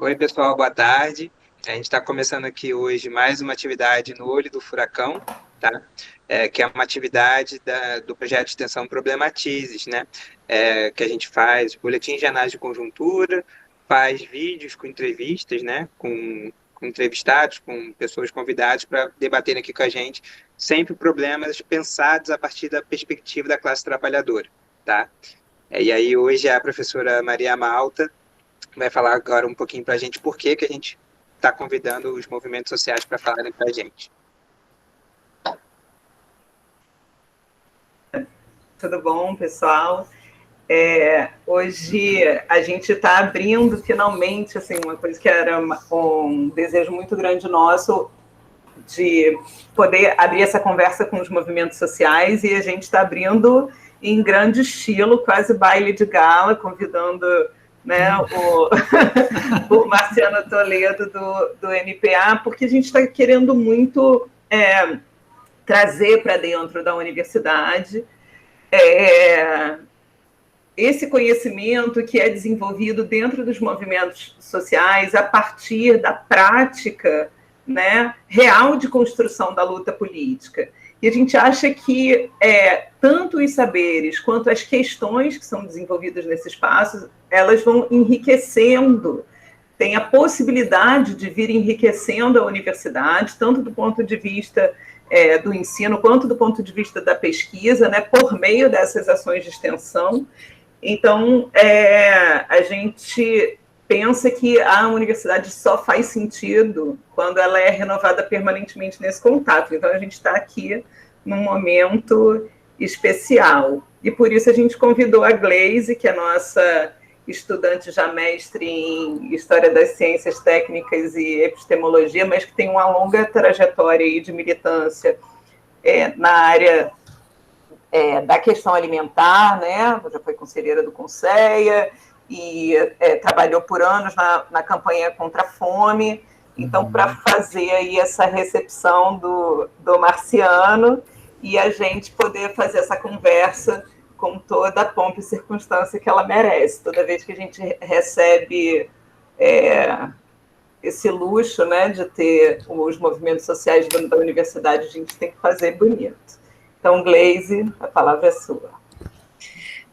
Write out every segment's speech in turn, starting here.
Oi, pessoal, boa tarde. A gente está começando aqui hoje mais uma atividade no Olho do Furacão, tá? Que é uma atividade do projeto de extensão Problematizes, né? Que a gente faz boletins de análise de conjuntura, faz vídeos com entrevistas, né? Com entrevistados, com pessoas convidadas para debaterem aqui com a gente sempre problemas pensados a partir da perspectiva da classe trabalhadora, tá? E aí hoje a professora Maria Malta vai falar agora um pouquinho para a gente por que a gente está convidando os movimentos sociais para falarem para a gente. Tudo bom, pessoal? Hoje a gente está abrindo finalmente, assim, uma coisa que era um desejo muito grande nosso de poder abrir essa conversa com os movimentos sociais, e a gente está abrindo em grande estilo, quase baile de gala, convidando, né, o Marciano Toledo do NPA, porque a gente está querendo muito trazer para dentro da universidade esse conhecimento que é desenvolvido dentro dos movimentos sociais a partir da prática, né, real de construção da luta política. E a gente acha que tanto os saberes quanto as questões que são desenvolvidas nesse espaço, elas vão enriquecendo, tem a possibilidade de vir enriquecendo a universidade, tanto do ponto de vista do ensino, quanto do ponto de vista da pesquisa, né, por meio dessas ações de extensão. Então, a gente pensa que a universidade só faz sentido quando ela é renovada permanentemente nesse contato. Então, a gente está aqui num momento especial. E por isso a gente convidou a Gleise, que é nossa estudante já mestre em História das Ciências Técnicas e Epistemologia, mas que tem uma longa trajetória aí de militância na área da questão alimentar, né? Já foi conselheira do Conselho e trabalhou por anos na campanha contra a fome. Então, para fazer aí essa recepção do Marciano e a gente poder fazer essa conversa com toda a pompa e circunstância que ela merece. Toda vez que a gente recebe esse luxo, né, de ter os movimentos sociais dentro da universidade, a gente tem que fazer bonito. Então, Gleise, a palavra é sua.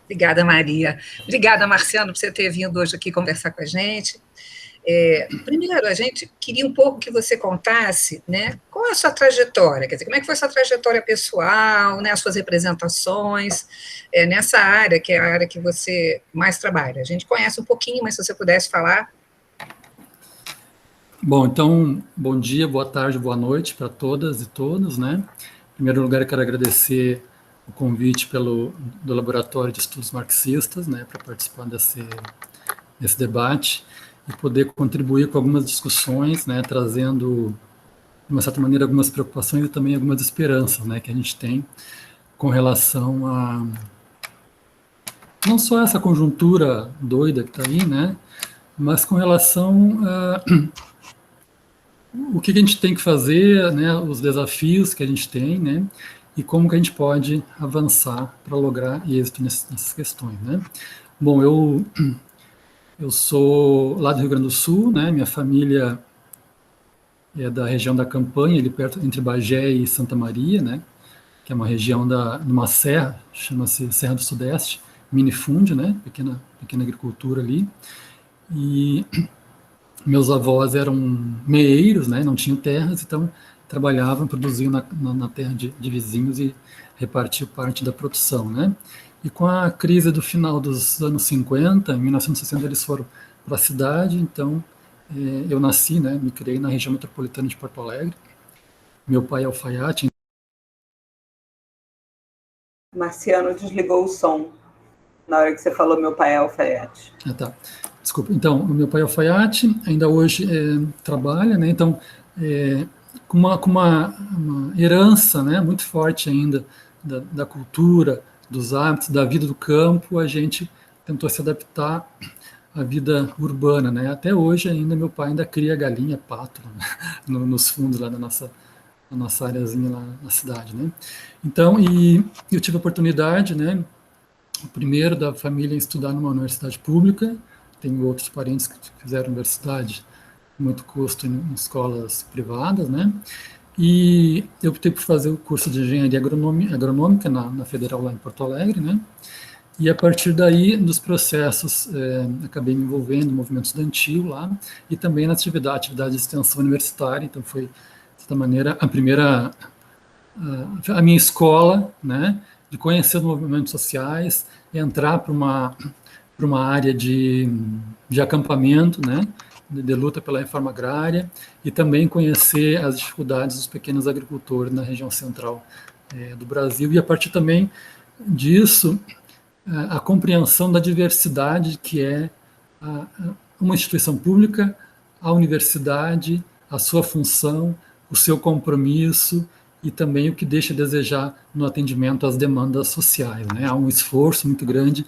Obrigada, Maria. Obrigada, Marciano, por você ter vindo hoje aqui conversar com a gente. Primeiro, a gente queria um pouco que você contasse, né, qual é a sua trajetória, quer dizer, como é que foi a sua trajetória pessoal, né, as suas representações nessa área, que é a área que você mais trabalha. A gente conhece um pouquinho, mas se você pudesse falar. Bom, então, bom dia, boa tarde, boa noite para todas e todos, né? Em primeiro lugar, eu quero agradecer o convite do Laboratório de Estudos Marxistas, né, para participar desse debate e poder contribuir com algumas discussões, né, trazendo, de uma certa maneira, algumas preocupações e também algumas esperanças, né, que a gente tem com relação a não só essa conjuntura doida que está aí, né, mas com relação a o que a gente tem que fazer, né, os desafios que a gente tem, né, e como que a gente pode avançar para lograr êxito nessas questões, né. Bom, eu sou lá do Rio Grande do Sul, né, minha família é da região da Campanha, ali perto, entre Bagé e Santa Maria, né, que é uma região numa serra, chama-se Serra do Sudeste, minifúndio, né, pequena agricultura ali, e meus avós eram meeiros, né, não tinham terras, então trabalhavam, produziam na terra de vizinhos e repartiam parte da produção, né. E com a crise do final dos anos 50, em 1960, eles foram para a cidade, então eu nasci, né, me criei na região metropolitana de Porto Alegre. Meu pai é alfaiate. Marciano desligou o som na hora que você falou meu pai é alfaiate. Ah, tá. Desculpa. Então, o meu pai é alfaiate, ainda hoje trabalha, né, então, com uma herança, né, muito forte ainda da cultura, dos hábitos, da vida do campo, a gente tentou se adaptar à vida urbana, né? Até hoje ainda meu pai ainda cria galinha, pato, né? Nos fundos lá na nossa areazinha lá na cidade, né? Então, e eu tive a oportunidade, né, o primeiro da família em estudar numa universidade pública, tenho outros parentes que fizeram universidade, muito custo em escolas privadas, né? E eu optei por fazer o curso de engenharia agronômica na Federal lá em Porto Alegre, né? E a partir daí, dos processos, acabei me envolvendo no movimento estudantil lá e também na atividade de extensão universitária. Então foi, de certa maneira, a minha escola, né, de conhecer os movimentos sociais, entrar para uma área de acampamento, né, de luta pela reforma agrária, e também conhecer as dificuldades dos pequenos agricultores na região central do Brasil, e a partir também disso, a compreensão da diversidade que é uma instituição pública, a universidade, a sua função, o seu compromisso e também o que deixa a desejar no atendimento às demandas sociais, né? Há um esforço muito grande,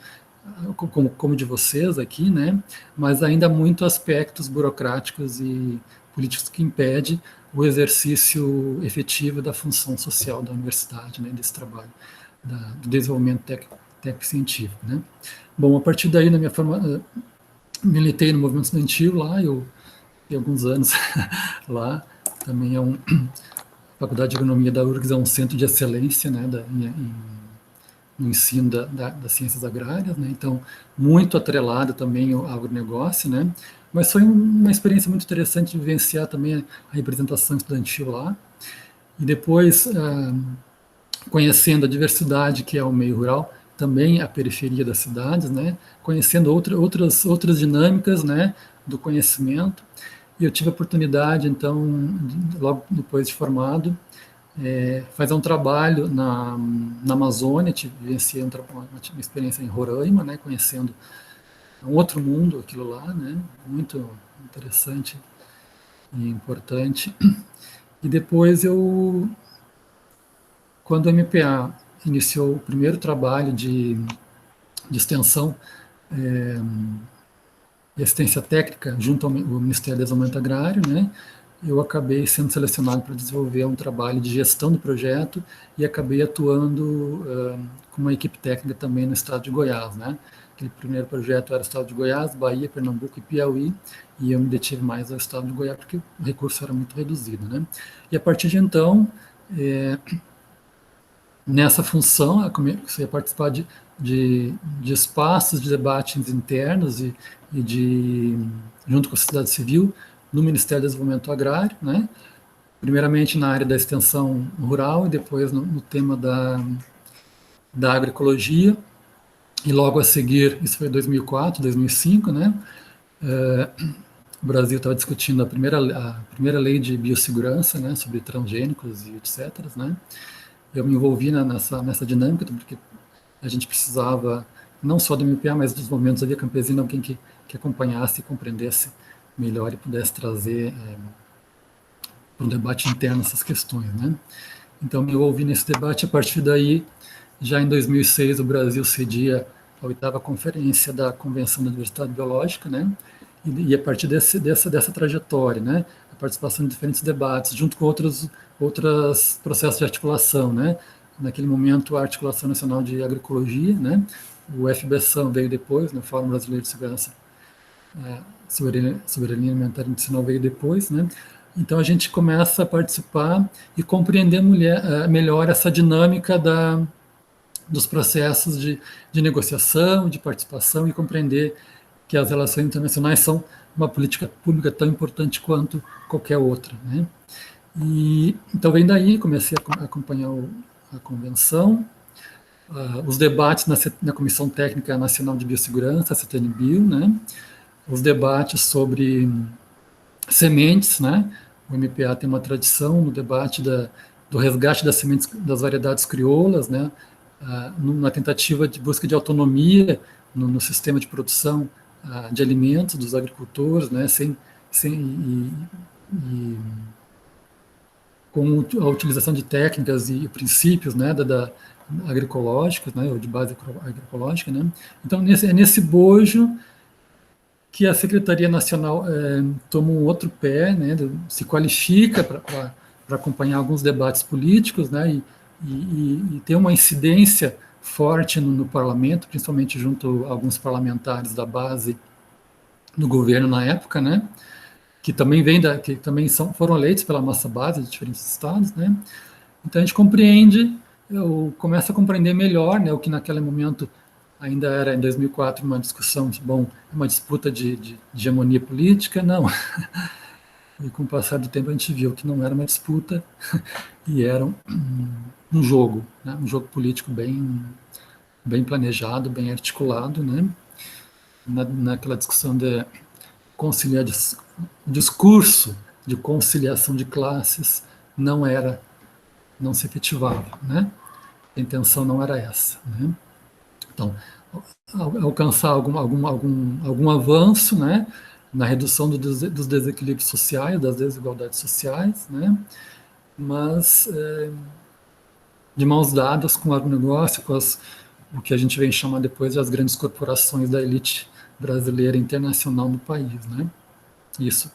como de vocês aqui, né? Mas ainda há muitos aspectos burocráticos e políticos que impedem o exercício efetivo da função social da universidade, né? Desse trabalho, do desenvolvimento técnico-científico, né? Bom, a partir daí, na minha forma, militei no movimento estudantil lá, eu fiquei alguns anos lá, também a Faculdade de Agronomia da URGS é um centro de excelência, né, no ensino das ciências agrárias, né, então muito atrelado também ao agronegócio, né, mas foi uma experiência muito interessante de vivenciar também a representação estudantil lá, e depois, conhecendo a diversidade que é o meio rural, também a periferia das cidades, né, conhecendo outras dinâmicas, né, do conhecimento. E eu tive a oportunidade, então, logo depois de formado, fazer um trabalho na Amazônia, vivenciei uma experiência em Roraima, né, conhecendo um outro mundo, aquilo lá, né, muito interessante e importante. E depois quando o MPA iniciou o primeiro trabalho de extensão e assistência técnica junto ao Ministério do Desenvolvimento Agrário, né, eu acabei sendo selecionado para desenvolver um trabalho de gestão do projeto e acabei atuando com uma equipe técnica também no estado de Goiás, né. Aquele primeiro projeto era o estado de Goiás, Bahia, Pernambuco e Piauí, e eu me detive mais ao estado de Goiás porque o recurso era muito reduzido, né. E a partir de então, nessa função, eu comecei a participar de espaços de debates internos e junto com a sociedade civil, no Ministério do Desenvolvimento Agrário, né? Primeiramente na área da extensão rural e depois no tema da agroecologia, e logo a seguir, isso foi 2004, 2005, né? O Brasil estava discutindo a primeira lei de biossegurança, né, sobre transgênicos e etc., né? Eu me envolvi nessa dinâmica, porque a gente precisava, não só do MPA, mas dos movimentos ali campesinos, alguém que acompanhasse e compreendesse melhor e pudesse trazer para um debate interno essas questões, né? Então, me envolvi nesse debate. A partir daí, já em 2006, o Brasil cedia a 8ª Conferência da Convenção da Diversidade Biológica, né? E a partir dessa trajetória, né? A participação em diferentes debates, junto com outros processos de articulação, né? Naquele momento, a Articulação Nacional de Agroecologia, né? O FBSAM veio depois, né? O Fórum Brasileiro de Segurança, Soberania Alimentar e Nutricional veio depois, né? Então a gente começa a participar e compreender melhor essa dinâmica dos processos de negociação, de participação, e compreender que as relações internacionais são uma política pública tão importante quanto qualquer outra, né? E então vem daí, comecei a acompanhar a convenção, os debates na Comissão Técnica Nacional de Biossegurança, a CTN-Bio, né? Os debates sobre sementes, né? O MPA tem uma tradição no debate do resgate das sementes das variedades crioulas, né? Numa tentativa de busca de autonomia no sistema de produção de alimentos dos agricultores, né? Com a utilização de técnicas e princípios, né? Agroecológicos, né? Ou de base agroecológica, né? Então, nesse bojo que a Secretaria Nacional toma um outro pé, né, se qualifica para acompanhar alguns debates políticos, né, e tem uma incidência forte no parlamento, principalmente junto a alguns parlamentares da base no governo na época, né? Que também foram eleitos pela nossa base de diferentes estados, né? Então a gente começa a compreender melhor, né, o que naquele momento ainda era, em 2004, uma discussão, uma disputa de hegemonia política, não. E com o passar do tempo a gente viu que não era uma disputa e era um jogo, né, um jogo político bem planejado, bem articulado, né, naquela discussão de conciliar, o discurso de conciliação de classes não se efetivava, né? A intenção não era essa, né? Então, alcançar algum avanço, né, na redução dos desequilíbrios sociais, das desigualdades sociais, né? Mas de mãos dadas com o agronegócio, o que a gente vem chamar depois de as grandes corporações da elite brasileira e internacional no país, né? Isso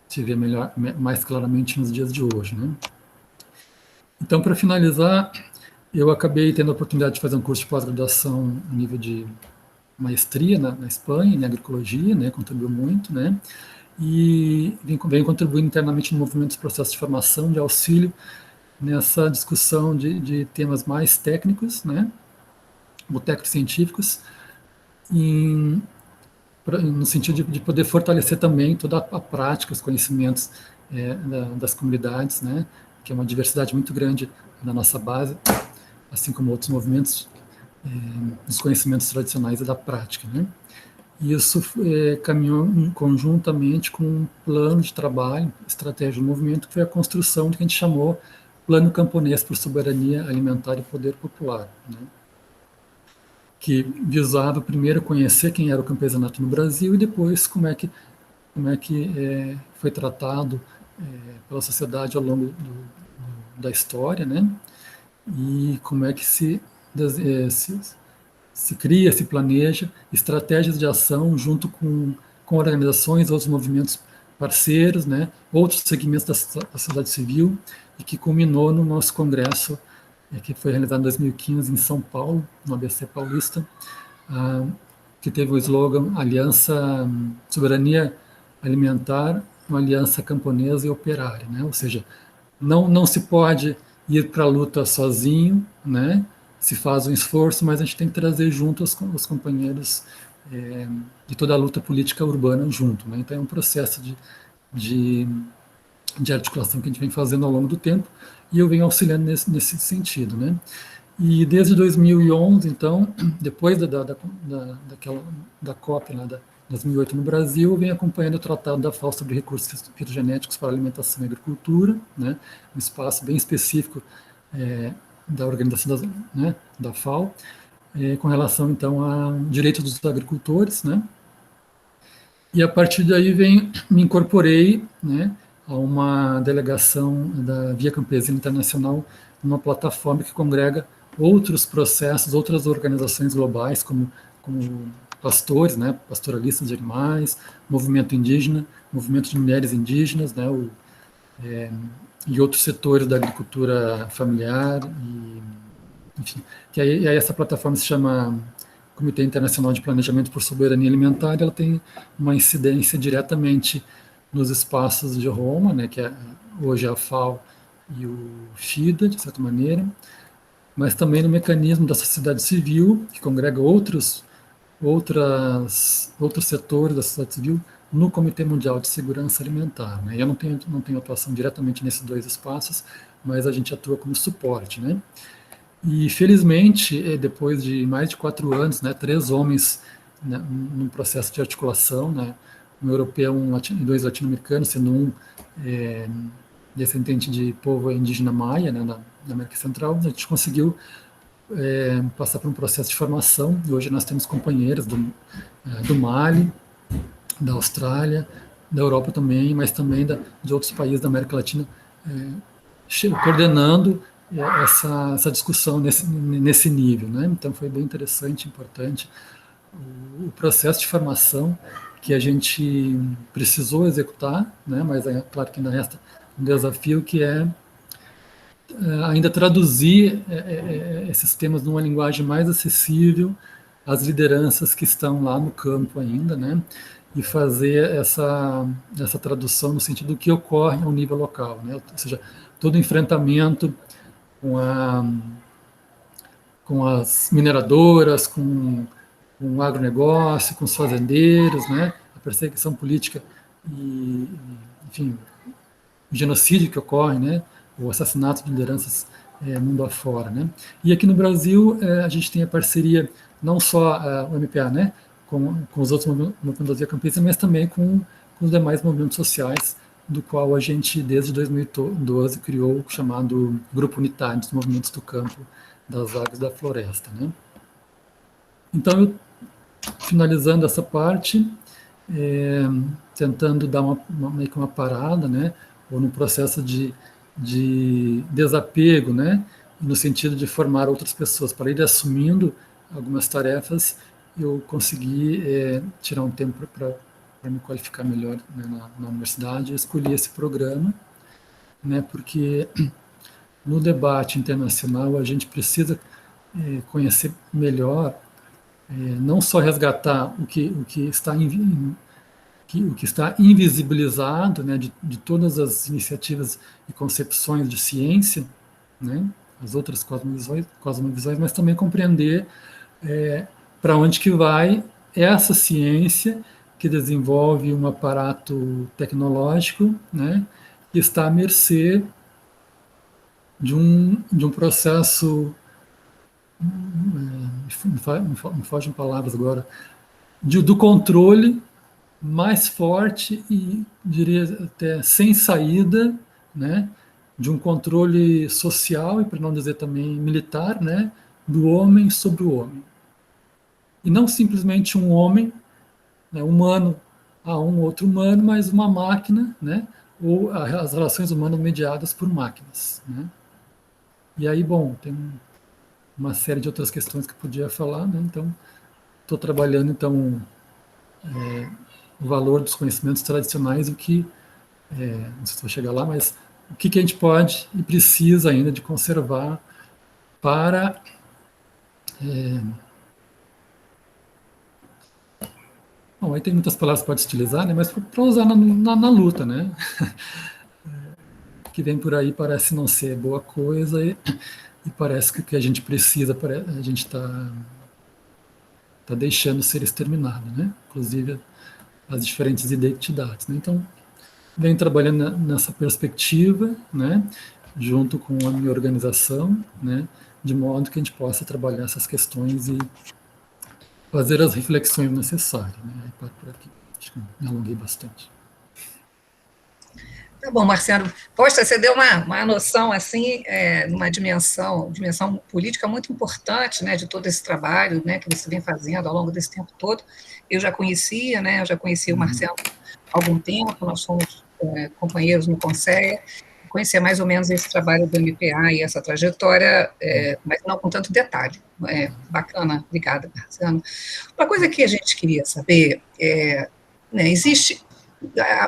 se vê mais claramente nos dias de hoje, né? Então, para finalizar, eu acabei tendo a oportunidade de fazer um curso de pós-graduação a nível de maestria na Espanha, em agroecologia, né? Contribuiu muito, né? E venho contribuindo internamente no movimento dos processos de formação, de auxílio, nessa discussão de temas mais técnicos, né? Ou técnico-científicos, no sentido de poder fortalecer também toda a prática, os conhecimentos das comunidades, né, que é uma diversidade muito grande na nossa base, assim como outros movimentos, dos conhecimentos tradicionais e da prática, né. E isso caminhou conjuntamente com um plano de trabalho, estratégia do movimento, que foi a construção do que a gente chamou Plano Camponês por Soberania Alimentar e Poder Popular, né, que visava primeiro conhecer quem era o campesinato no Brasil e depois como é que foi tratado pela sociedade ao longo da história, né? E como é que se cria, se planeja estratégias de ação junto com organizações, outros movimentos parceiros, né? Outros segmentos da sociedade civil, e que culminou no nosso congresso que foi realizado em 2015 em São Paulo, no ABC Paulista, que teve o slogan Aliança Soberania Alimentar, uma aliança camponesa e operária, né? Ou seja, não se pode ir para a luta sozinho, né? Se faz um esforço, mas a gente tem que trazer junto os companheiros de toda a luta política urbana junto, né? Então é um processo de articulação que a gente vem fazendo ao longo do tempo, e eu venho auxiliando nesse sentido, né? E desde 2011, então, depois da COP, lá, 2008 no Brasil, eu venho acompanhando o Tratado da FAO sobre recursos fitogenéticos para alimentação e agricultura, né? Um espaço bem específico da organização da FAO, com relação, então, a direitos dos agricultores, né? E a partir daí me incorporei, né, a uma delegação da Via Campesina Internacional, uma plataforma que congrega outros processos, outras organizações globais, como pastores, né, pastoralistas de animais, movimento indígena, movimento de mulheres indígenas, né, e outros setores da agricultura familiar, enfim, que aí essa plataforma se chama Comitê Internacional de Planejamento por Soberania Alimentar, e ela tem uma incidência diretamente nos espaços de Roma, né, que é hoje a FAO e o FIDA, de certa maneira, mas também no mecanismo da sociedade civil, que congrega outros setores da sociedade civil no Comitê Mundial de Segurança Alimentar, né. Eu não tenho atuação diretamente nesses dois espaços, mas a gente atua como suporte, né. E, felizmente, depois de mais de 4 anos, né, 3 homens, né, num processo de articulação, né, um europeu e 2 latino-americanos, sendo um descendente de povo indígena maia, né, na América Central, a gente conseguiu passar por um processo de formação, e hoje nós temos companheiros do Mali, da Austrália, da Europa também, mas também de outros países da América Latina, coordenando essa discussão nesse nível, né? Então foi bem interessante, importante o processo de formação que a gente precisou executar, né? Mas é claro que ainda resta um desafio, que é ainda traduzir esses temas numa linguagem mais acessível, as lideranças que estão lá no campo ainda, né? E fazer essa tradução no sentido do que ocorre ao nível local, né? Ou seja, todo enfrentamento com as mineradoras, com o agronegócio, com os fazendeiros, né? A perseguição política e, enfim, o genocídio que ocorre, né? O assassinato de lideranças mundo afora, né? E aqui no Brasil a gente tem a parceria não só o MPA, né? Com os outros movimentos da campesina, mas também com os demais movimentos sociais, do qual a gente, desde 2012, criou o chamado Grupo Unitário dos Movimentos do Campo, das Águas da Floresta, né? Então, eu, finalizando essa parte, tentando dar meio que uma parada, né? Ou num processo de desapego, né? No sentido de formar outras pessoas, para ir assumindo algumas tarefas, eu consegui tirar um tempo para me qualificar melhor, né, na universidade. Eu escolhi esse programa, né, porque no debate internacional a gente precisa conhecer melhor, não só resgatar o que está o que está invisibilizado, né, de todas as iniciativas e concepções de ciência, né, as outras cosmovisões, mas também compreender para onde que vai essa ciência que desenvolve um aparato tecnológico, né, que está à mercê de um processo, me fogem palavras agora, do controle mais forte e, diria até, sem saída, né, de um controle social, e para não dizer também militar, né, do homem sobre o homem. E não simplesmente um homem, né, humano a um outro humano, mas uma máquina, né, ou as relações humanas mediadas por máquinas, né. E aí, bom, tem uma série de outras questões que eu podia falar, né, então estou trabalhando, então, o valor dos conhecimentos tradicionais, o que, não sei se vou chegar lá, mas o que a gente pode e precisa ainda de conservar para bom, aí tem muitas palavras que pode utilizar, né, mas para usar na luta, né? O que vem por aí parece não ser boa coisa e parece que o que a gente precisa, a gente está deixando ser exterminado, né? Inclusive as diferentes identidades, né? Então, venho trabalhando nessa perspectiva, né? Junto com a minha organização, né? De modo que a gente possa trabalhar essas questões e fazer as reflexões necessárias, né? Aí paro por aqui. Acho que me alonguei bastante. Tá bom, Marcelo. Poxa, você deu uma noção, assim, uma dimensão política muito importante, né, de todo esse trabalho, né, que você vem fazendo ao longo desse tempo todo. Eu já conhecia, né, o Marcelo há algum tempo, nós somos companheiros no Conselho, conhecia mais ou menos esse trabalho do MPA e essa trajetória, mas não com tanto detalhe. Bacana, obrigada, Marcelo. Uma coisa que a gente queria saber né, existe...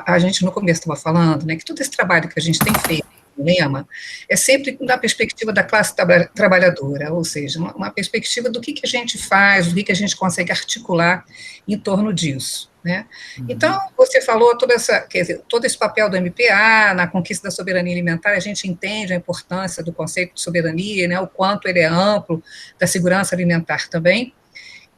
A gente no começo estava falando, né, que todo esse trabalho que a gente tem feito no Lema é sempre da perspectiva da classe trabalhadora, ou seja, uma perspectiva do que a gente faz, do que a gente consegue articular em torno disso, né? Então, você falou todo esse papel do MPA na conquista da soberania alimentar, a gente entende a importância do conceito de soberania, né, o quanto ele é amplo, da segurança alimentar também.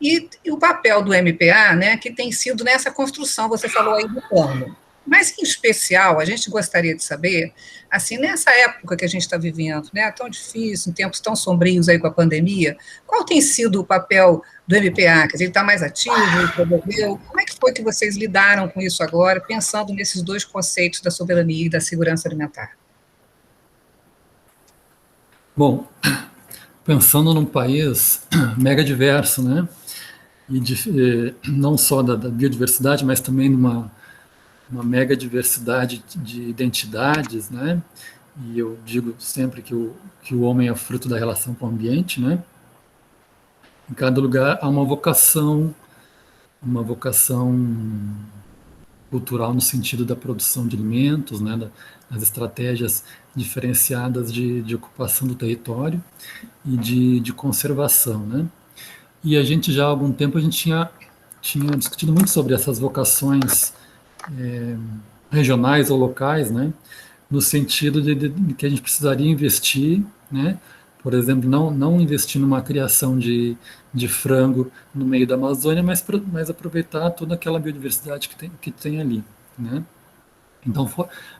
E o papel do MPA, né, que tem sido nessa construção, você falou aí do plano. Mas, em especial, a gente gostaria de saber, assim, nessa época que a gente está vivendo, né, tão difícil, em tempos tão sombrios aí com a pandemia, qual tem sido o papel do MPA? Quer dizer, ele está mais ativo, promoveu? Como é que foi que vocês lidaram com isso agora, pensando nesses dois conceitos da soberania e da segurança alimentar? Bom, pensando num país mega diverso, né? E não só da biodiversidade, mas também numa mega diversidade de identidades, né? E eu digo sempre que o homem é fruto da relação com o ambiente, né? Em cada lugar há uma vocação cultural no sentido da produção de alimentos, né? Das estratégias diferenciadas de ocupação do território e de conservação, né? E a gente já há algum tempo a gente tinha discutido muito sobre essas vocações regionais ou locais, né? No sentido de que a gente precisaria investir, né? Por exemplo, não investir numa criação de frango no meio da Amazônia, mas aproveitar toda aquela biodiversidade que tem ali, né? Então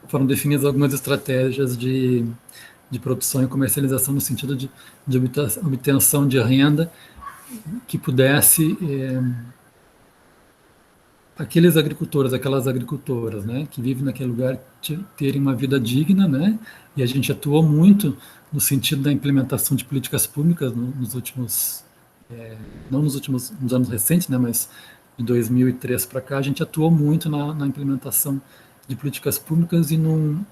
foram definidas algumas estratégias de produção e comercialização no sentido de obtenção de renda que pudesse aqueles agricultores, aquelas agricultoras, né, que vivem naquele lugar terem uma vida digna, né, e a gente atuou muito no sentido da implementação de políticas públicas nos últimos, não nos anos recentes, né, mas de 2003 para cá, a gente atuou muito na implementação de políticas públicas e num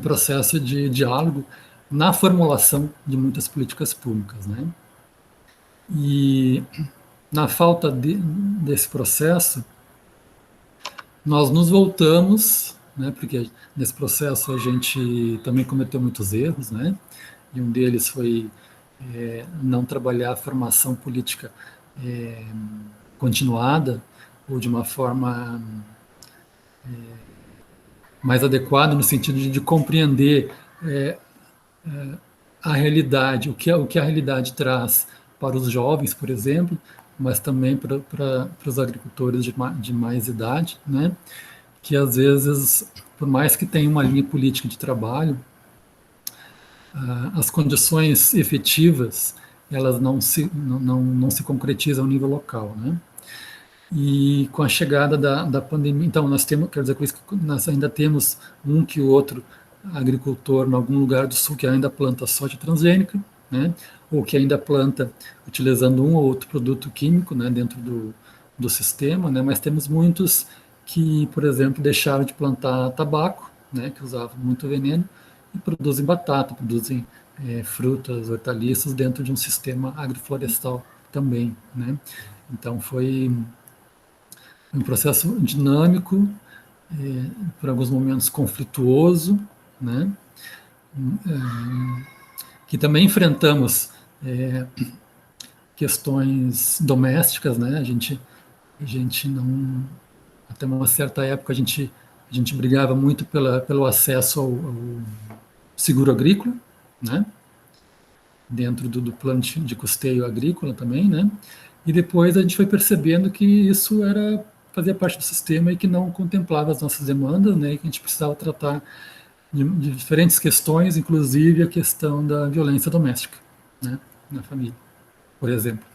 processo de diálogo na formulação de muitas políticas públicas, né. E na falta desse processo, nós nos voltamos, né, porque nesse processo a gente também cometeu muitos erros, né, e um deles foi não trabalhar a formação política continuada ou de uma forma mais adequada no sentido de compreender a realidade, o que a realidade traz para os jovens, por exemplo, mas também para os agricultores de mais idade, né? Que às vezes, por mais que tenha uma linha política de trabalho, as condições efetivas elas não se concretizam ao nível local, né? E com a chegada da pandemia, então nós temos, quer dizer com isso que nós ainda temos um que o outro agricultor em algum lugar do sul que ainda planta soja transgênica, né? Ou que ainda planta utilizando um ou outro produto químico, né, dentro do sistema, né? Mas temos muitos que, por exemplo, deixaram de plantar tabaco, né, que usavam muito veneno, e produzem batata, produzem frutas, hortaliças dentro de um sistema agroflorestal também, né? Então foi um processo dinâmico, por alguns momentos conflituoso, né? Que também enfrentamos questões domésticas, né? A gente não, até uma certa época a gente brigava muito pelo acesso ao seguro agrícola, né? Dentro do plano de custeio agrícola também, né? E depois a gente foi percebendo que isso fazia parte do sistema e que não contemplava as nossas demandas, né? E que a gente precisava tratar de diferentes questões, inclusive a questão da violência doméstica, né, na família, por exemplo.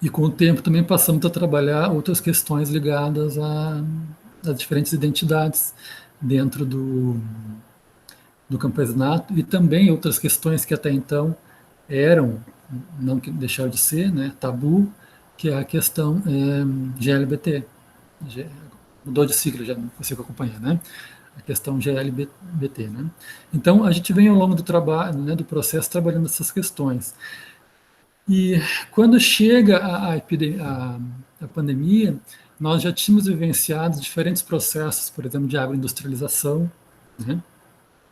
E com o tempo também passamos a trabalhar outras questões ligadas às diferentes identidades dentro do campesinato e também outras questões que até então eram, não que deixaram de ser, né, tabu, que é a questão GLBT. Mudou de sigla, já não consigo acompanhar, né? A questão GLBT, né? Então, a gente vem ao longo do trabalho, né, do processo, trabalhando essas questões. E quando chega a pandemia, nós já tínhamos vivenciado diferentes processos, por exemplo, de agroindustrialização, né,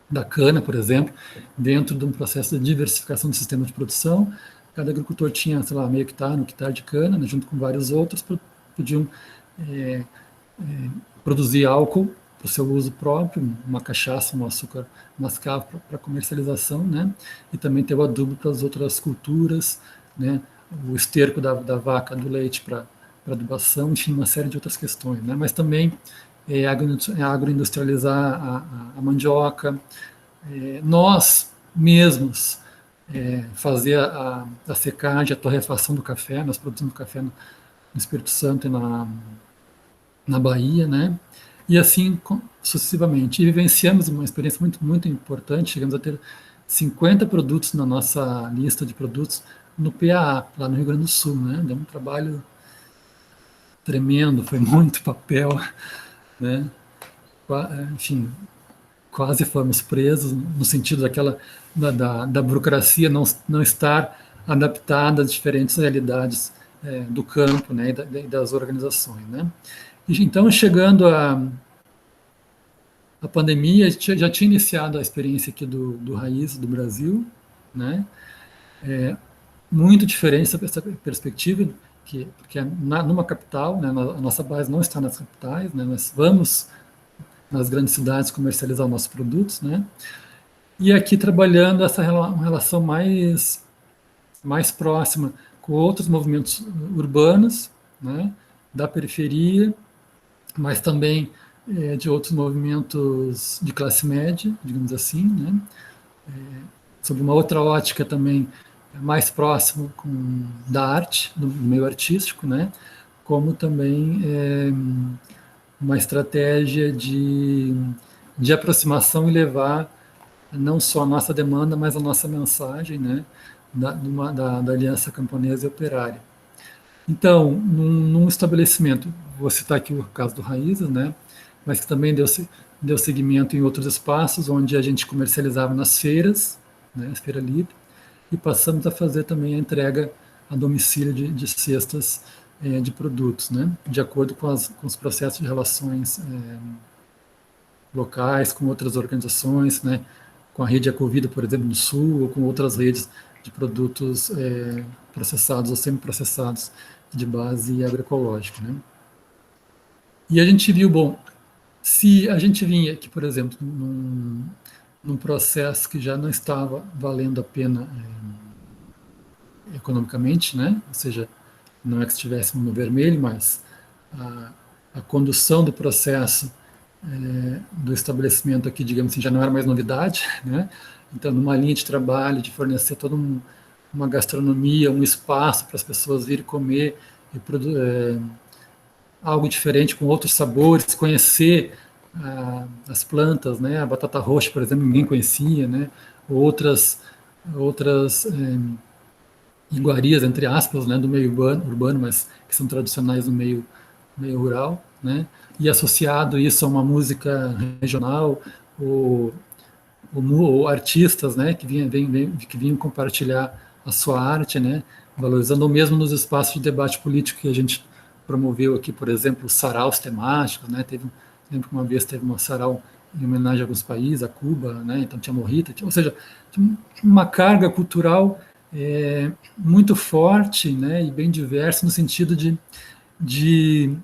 da cana, por exemplo, dentro de um processo de diversificação do sistema de produção. Cada agricultor tinha, sei lá, meio hectare, um hectare de cana, né, junto com vários outros, podiam produzir álcool para o seu uso próprio, uma cachaça, um açúcar mascavo para comercialização, né? E também ter o adubo para as outras culturas, né? O esterco da vaca, do leite para adubação, enfim, uma série de outras questões, né? Mas também agroindustrializar a mandioca, nós mesmos fazer a secagem, a torrefação do café, nós produzimos café no Espírito Santo e na Bahia, né? E assim sucessivamente. E vivenciamos uma experiência muito, muito importante, chegamos a ter 50 produtos na nossa lista de produtos no PAA, lá no Rio Grande do Sul, né? Deu um trabalho tremendo, foi muito papel, né? Enfim, quase fomos presos, no sentido da burocracia não estar adaptada às diferentes realidades do campo, né, e das organizações, né? E, então, chegando a pandemia, a gente já tinha iniciado a experiência aqui do Raiz, do Brasil, né? muito diferente essa perspectiva, porque numa capital, né, a nossa base não está nas capitais, né, nós vamos nas grandes cidades comercializar nossos produtos, né, e aqui trabalhando uma relação mais próxima com outros movimentos urbanos, né, da periferia, mas também de outros movimentos de classe média, digamos assim, né, sob uma outra ótica também mais próximo da arte, do meio artístico, né, como também uma estratégia de aproximação e levar não só a nossa demanda, mas a nossa mensagem, né, da Aliança Camponesa e Operária. Então, num estabelecimento, vou citar aqui o caso do Raízes, né, mas que também deu seguimento em outros espaços, onde a gente comercializava nas feiras, né, Feira Livre, e passamos a fazer também a entrega a domicílio de cestas de produtos, né, de acordo com os processos de relações locais, com outras organizações, né, com a rede Ecovida, por exemplo, no Sul, ou com outras redes de produtos processados ou semi-processados de base agroecológica, né. E a gente viu, bom, se a gente vinha aqui, por exemplo, num processo que já não estava valendo a pena economicamente, né, ou seja, não é que estivéssemos no vermelho, mas a condução do processo do estabelecimento aqui, digamos assim, já não era mais novidade, né? Então, numa linha de trabalho, de fornecer toda uma gastronomia, um espaço para as pessoas virem comer e algo diferente, com outros sabores, conhecer as plantas, né? A batata roxa, por exemplo, ninguém conhecia, né? Outras iguarias, entre aspas, né, do meio urbano, mas que são tradicionais no meio rural, né? E associado isso a uma música regional, ou artistas, né, que vinham compartilhar a sua arte, né, valorizando, ou mesmo nos espaços de debate político que a gente promoveu aqui, por exemplo, saraus temáticos, né, lembro que uma vez teve uma sarau em homenagem a alguns países, a Cuba, né, então tinha morrita, ou seja, tinha uma carga cultural muito forte, né, e bem diversa, no sentido de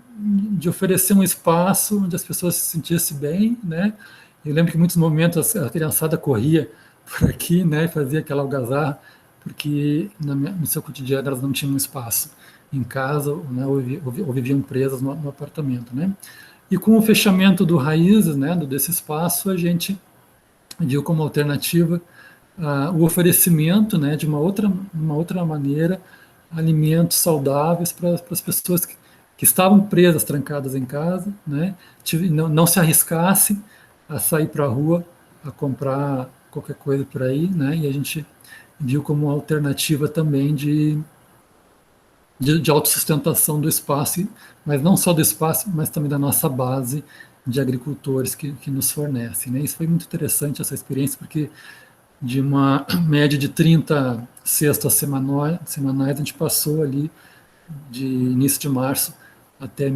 oferecer um espaço onde as pessoas se sentissem bem, né. Eu lembro que em muitos momentos a criançada corria por aqui, né, fazia aquela algazarra, porque no seu cotidiano elas não tinham espaço em casa, né, ou viviam presas no apartamento, né. E com o fechamento do Raízes, né, desse espaço, a gente viu como alternativa o oferecimento, né, de uma outra maneira, alimentos saudáveis para as pessoas que estavam presas, trancadas em casa, né, não se arriscassem a sair para a rua, a comprar qualquer coisa por aí, né, e a gente viu como uma alternativa também de autossustentação do espaço, mas não só do espaço, mas também da nossa base de agricultores que nos fornecem, né. Isso foi muito interessante, essa experiência, porque de uma média de 30 cestas semanais, a gente passou ali de início de março até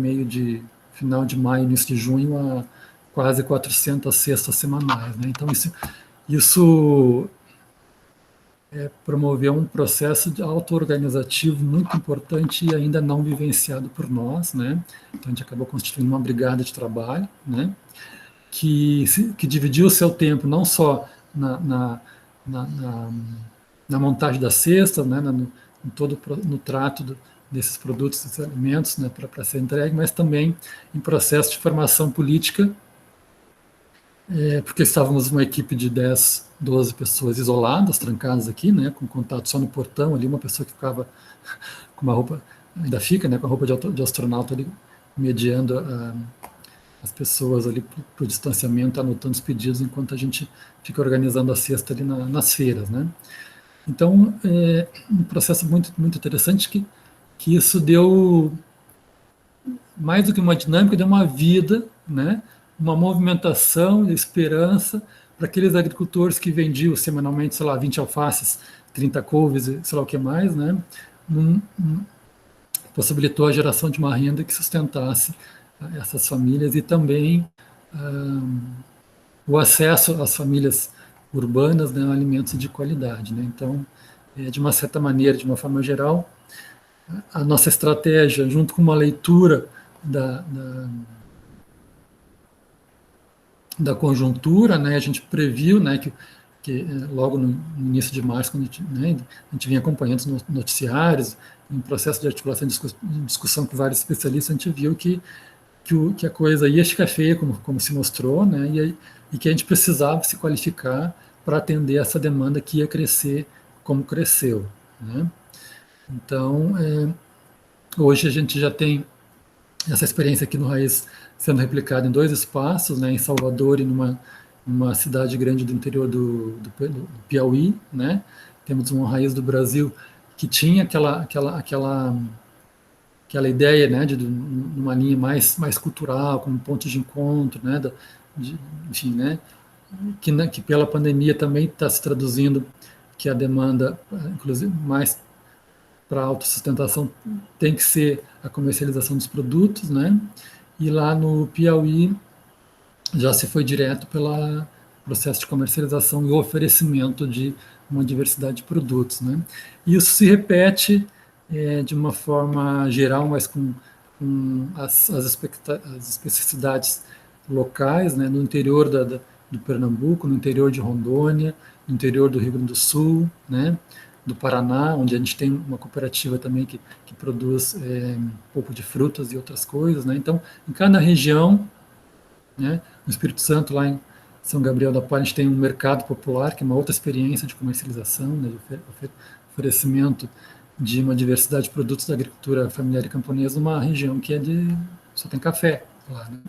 final de maio, início de junho, a quase 400 cestas semanais, né? Então isso promoveu um processo de auto-organizativo muito importante e ainda não vivenciado por nós, né? Então a gente acabou constituindo uma brigada de trabalho, né, que dividiu o seu tempo não só na montagem das cestas, né, no trato desses produtos, desses alimentos, né, para ser entregue, mas também em processo de formação política, porque estávamos uma equipe de 10, 12 pessoas isoladas, trancadas aqui, né, com contato só no portão, ali uma pessoa que ficava com uma roupa, ainda fica, né, com a roupa de astronauta ali, mediando as pessoas ali para o distanciamento, anotando os pedidos, enquanto a gente fica organizando a cesta ali nas feiras, né. Então, um processo muito, muito interessante que isso deu, mais do que uma dinâmica, deu uma vida, né, uma movimentação de esperança para aqueles agricultores que vendiam semanalmente, sei lá, 20 alfaces, 30 couves, sei lá o que mais, né, possibilitou a geração de uma renda que sustentasse essas famílias e também o acesso às famílias urbanas, né, a alimentos de qualidade, né. Então, de uma certa maneira, de uma forma geral, a nossa estratégia, junto com uma leitura da conjuntura, né, a gente previu, né, que logo no início de março, quando a gente vinha acompanhando os noticiários, em processo de articulação e discussão com vários especialistas, a gente viu que a coisa ia ficar feia, como se mostrou, né, e que a gente precisava se qualificar para atender essa demanda que ia crescer como cresceu, né. Então, hoje a gente já tem essa experiência aqui no Raiz sendo replicada em 2 espaços, né, em Salvador e numa cidade grande do interior do Piauí, né. Temos uma Raiz do Brasil que tinha aquela ideia, né, de uma linha mais cultural, como ponto de encontro, né, enfim, né, que pela pandemia também está se traduzindo que a demanda, inclusive mais para a autossustentação, tem que ser a comercialização dos produtos, né? E lá no Piauí já se foi direto pelo processo de comercialização e oferecimento de uma diversidade de produtos, né? Isso se repete de uma forma geral, mas com as especificidades locais, né? No interior do Pernambuco, no interior de Rondônia, no interior do Rio Grande do Sul, né? Do Paraná, onde a gente tem uma cooperativa também que produz polpa de frutas e outras coisas, né? Então, em cada região, né? No Espírito Santo, lá em São Gabriel da Palha, a gente tem um mercado popular, que é uma outra experiência de comercialização, né? De oferecimento de uma diversidade de produtos da agricultura familiar e camponesa, numa região que só tem café lá, né?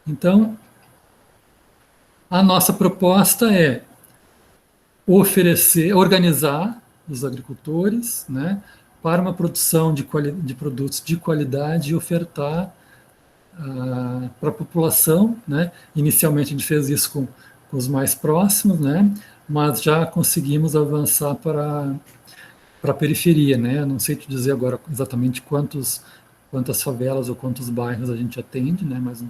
Então, a nossa proposta é organizar os agricultores, né, para uma produção de produtos de qualidade e ofertar para a população, né. Inicialmente a gente fez isso com os mais próximos, né, mas já conseguimos avançar para a periferia, né. Não sei te dizer agora exatamente quantas favelas ou quantos bairros a gente atende, né, mas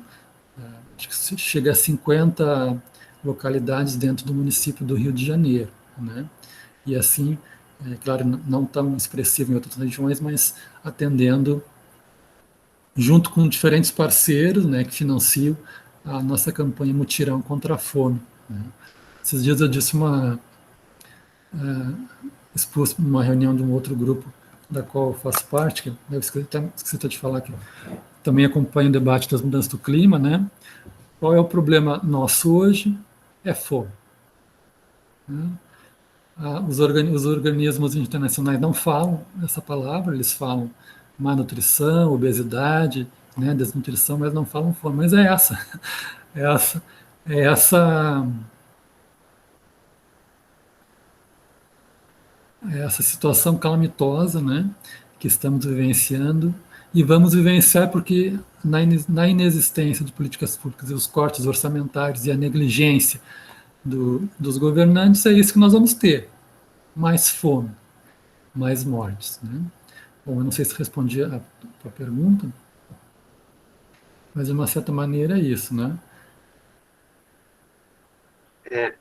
acho que chega a 50 localidades dentro do município do Rio de Janeiro, né? E assim, claro, não tão expressivo em outras regiões, mas atendendo junto com diferentes parceiros, né, que financiam a nossa campanha Mutirão contra a Fome, né? Esses dias eu disse expus uma reunião de um outro grupo da qual eu faço parte, que eu esqueci de falar que também acompanha o debate das mudanças do clima, né? Qual é o problema nosso hoje? É fome, né? Os organismos internacionais não falam essa palavra, eles falam má nutrição, obesidade, né, desnutrição, mas não falam fome. Mas é essa situação calamitosa, né, que estamos vivenciando e vamos vivenciar porque na inexistência de políticas públicas e os cortes orçamentários e a negligência dos governantes, é isso que nós vamos ter: mais fome, mais mortes, né? Bom, eu não sei se respondi a tua pergunta, mas de uma certa maneira é isso, né?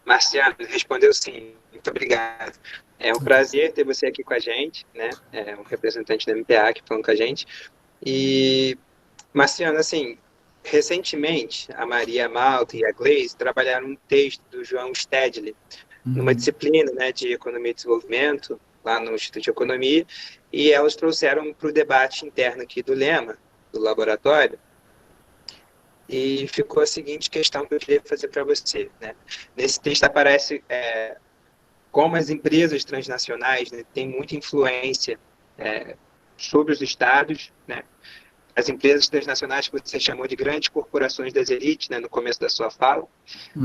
Marciano, respondeu sim, muito obrigado. É um prazer ter você aqui com a gente, né? Um representante da MPA aqui falando com a gente. E, Marciano, assim, recentemente, a Maria Malta e a Gleice trabalharam um texto do João Stedley, numa disciplina, né, de Economia e Desenvolvimento, lá no Instituto de Economia, e elas trouxeram para o debate interno aqui do Lema, do laboratório, e ficou a seguinte questão que eu queria fazer para você, né? Nesse texto aparece como as empresas transnacionais, né, têm muita influência sobre os estados, né? As empresas transnacionais que você chamou de grandes corporações das elites, né, no começo da sua fala,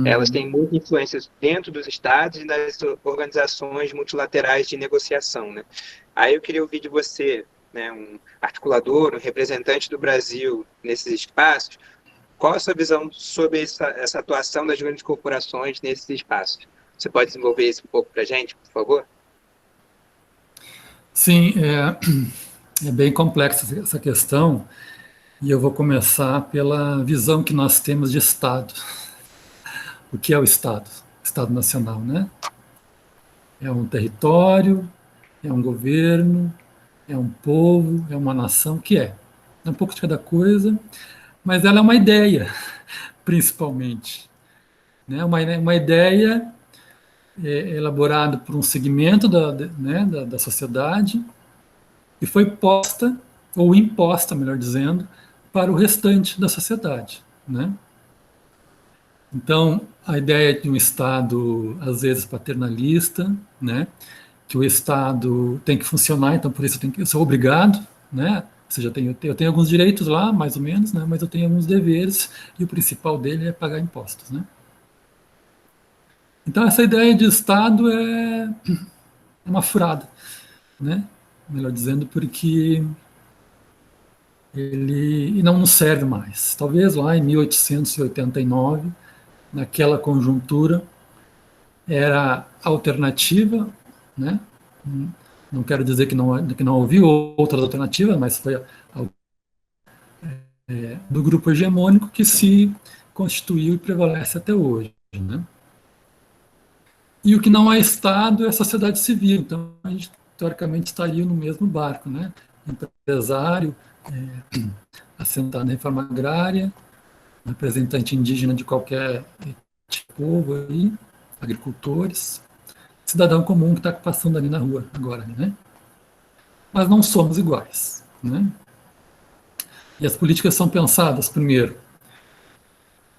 elas têm muita influência dentro dos estados e das organizações multilaterais de negociação, né? Aí eu queria ouvir de você, né, um articulador, um representante do Brasil nesses espaços, qual a sua visão sobre essa atuação das grandes corporações nesses espaços? Você pode desenvolver isso um pouco para a gente, por favor? Sim, é bem complexa essa questão, e eu vou começar pela visão que nós temos de Estado. O que é o Estado? Estado nacional, né? É um território é um governo, é um povo, é uma nação, o que é? É um pouco de cada coisa, mas ela é uma ideia, principalmente. Né? Uma ideia elaborada por um segmento da sociedade e foi posta, ou imposta, melhor dizendo, para o restante da sociedade. Né? Então, a ideia de um Estado, às vezes, paternalista, né? Que o Estado tem que funcionar, então por isso eu sou obrigado, né? Ou seja, eu tenho alguns direitos lá, mais ou menos, né? Mas eu tenho alguns deveres, e o principal dele é pagar impostos. Né? Então, essa ideia de Estado é uma furada, né? Melhor dizendo, porque ele não nos serve mais. Talvez lá em 1889, naquela conjuntura, era alternativa, né? Não quero dizer que não ouviu outras alternativas, mas foi do grupo hegemônico que se constituiu e prevalece até hoje. Né? E o que não é Estado é a sociedade civil. Então, a gente, teoricamente, estaria no mesmo barco. Né? Empresário, assentado na reforma agrária, representante indígena de qualquer povo aí, agricultores, cidadão comum que está passando ali na rua agora. Né? Mas não somos iguais. Né? E as políticas são pensadas, primeiro,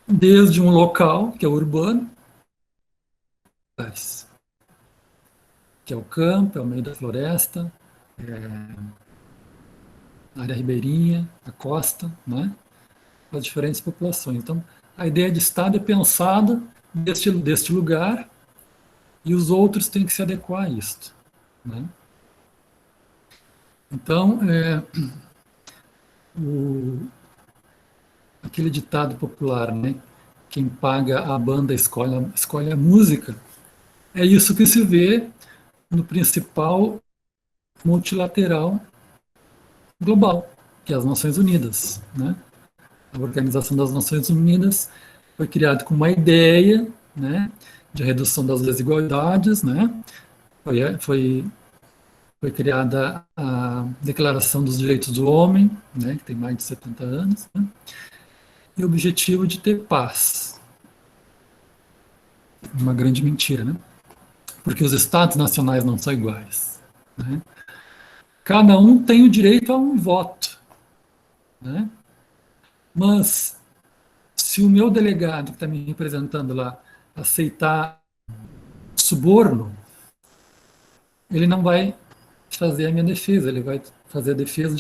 desde um local, que é o urbano, que é o campo, é o meio da floresta, a área ribeirinha, a costa, né? As diferentes populações. Então, a ideia de Estado é pensada deste lugar e os outros têm que se adequar a isto. Né? Então, aquele ditado popular, né? Quem paga a banda escolhe a música, é isso que se vê no principal multilateral global, que é as Nações Unidas. Né? A Organização das Nações Unidas foi criada com uma ideia, né, de redução das desigualdades. Né? Foi criada a Declaração dos Direitos do Homem, né, que tem mais de 70 anos, né? E o objetivo de ter paz. Uma grande mentira, né? Porque os estados nacionais não são iguais. Né? Cada um tem o direito a um voto. Né? Mas, se o meu delegado que está me representando lá aceitar suborno, ele não vai fazer a minha defesa, ele vai fazer a defesa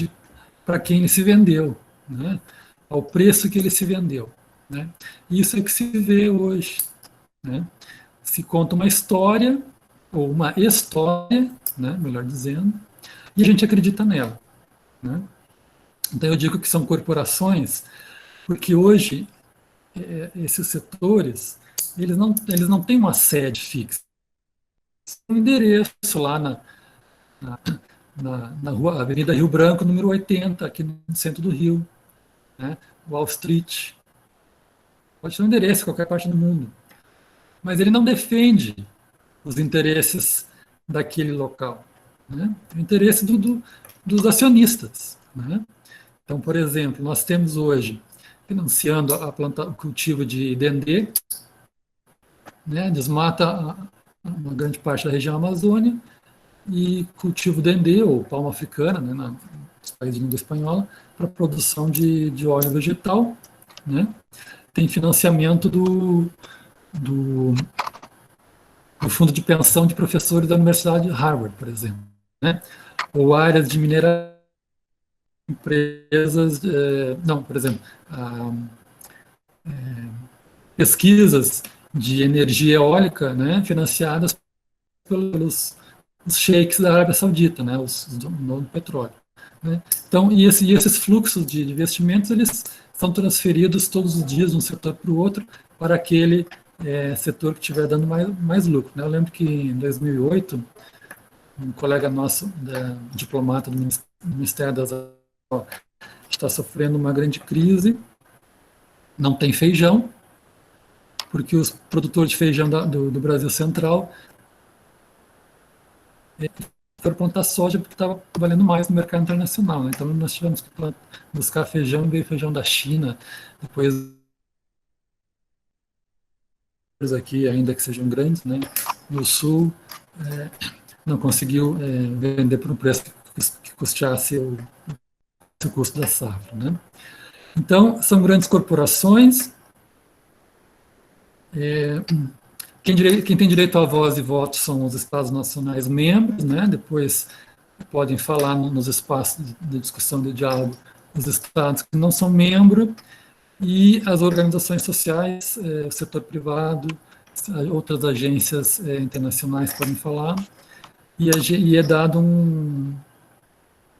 para quem ele se vendeu, né? Ao preço que ele se vendeu. Né? Isso é que se vê hoje. Né? Se conta uma história, ou uma história, né, melhor dizendo, e a gente acredita nela. Né? Então eu digo que são corporações, porque hoje esses setores, eles não têm uma sede fixa. Tem um endereço lá na rua, Avenida Rio Branco, número 80, aqui no centro do Rio, né? Wall Street. Pode ter um endereço em qualquer parte do mundo. Mas ele não defende os interesses daquele local. Né? O interesse dos acionistas. Né? Então, por exemplo, nós temos hoje, financiando o cultivo de dendê, né? Desmata uma grande parte da região Amazônia e cultivo dendê, ou palma africana, né, nos países de língua espanhola, para produção de óleo vegetal. Né? Tem financiamento do fundo de pensão de professores da Universidade de Harvard, por exemplo. Né? Ou áreas de mineração, empresas, não, por exemplo, pesquisas de energia eólica, né, financiadas pelos os sheiks da Arábia Saudita, né, os donos do petróleo. Né? Então, esses fluxos de investimentos, eles são transferidos todos os dias de um setor para o outro, para aquele setor que estiver dando mais lucro. Né? Eu lembro que em 2008, um colega nosso, diplomata do Ministério das está sofrendo uma grande crise, não tem feijão, porque os produtores de feijão do Brasil Central foram plantar soja porque estava valendo mais no mercado internacional, né? Então nós tivemos que buscar feijão, veio feijão da China, depois aqui, ainda que sejam grandes, né? No sul, não conseguiu vender por um preço que custeasse o custo da safra, né? Então, são grandes corporações. Quem tem direito à voz e voto são os Estados nacionais membros, né? Depois podem falar nos espaços de discussão, de diálogo, os estados que não são membros e as organizações sociais, o setor privado, outras agências internacionais podem falar, e é dado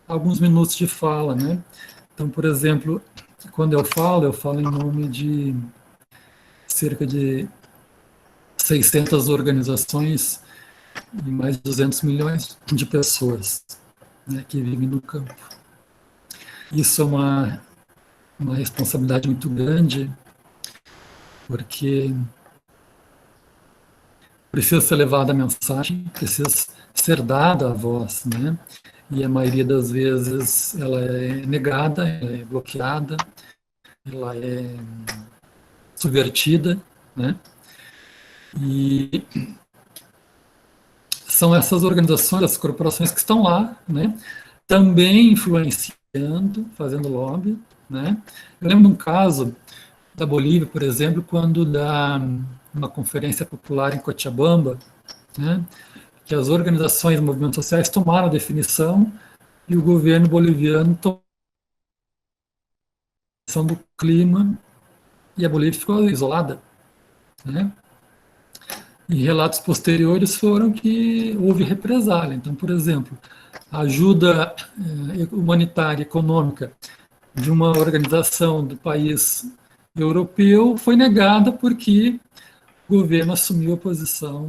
alguns minutos de fala, né? Então, por exemplo, quando eu falo em nome de cerca de 600 organizações e mais de 200 milhões de pessoas, né, que vivem no campo. Isso é uma responsabilidade muito grande, porque precisa ser levada a mensagem, precisa ser dada a voz, né? E a maioria das vezes ela é negada, ela é bloqueada, ela é subvertida, né? E são essas organizações, as corporações que estão lá, né? Também influenciando, fazendo lobby, né? Eu lembro de um caso da Bolívia, por exemplo, quando da uma conferência popular em Cochabamba, né? Que as organizações e movimentos sociais tomaram a definição e o governo boliviano tomou a definição do clima e a Bolívia ficou isolada, né? E relatos posteriores foram que houve represália. Então, por exemplo, a ajuda humanitária econômica de uma organização do país europeu foi negada porque o governo assumiu a posição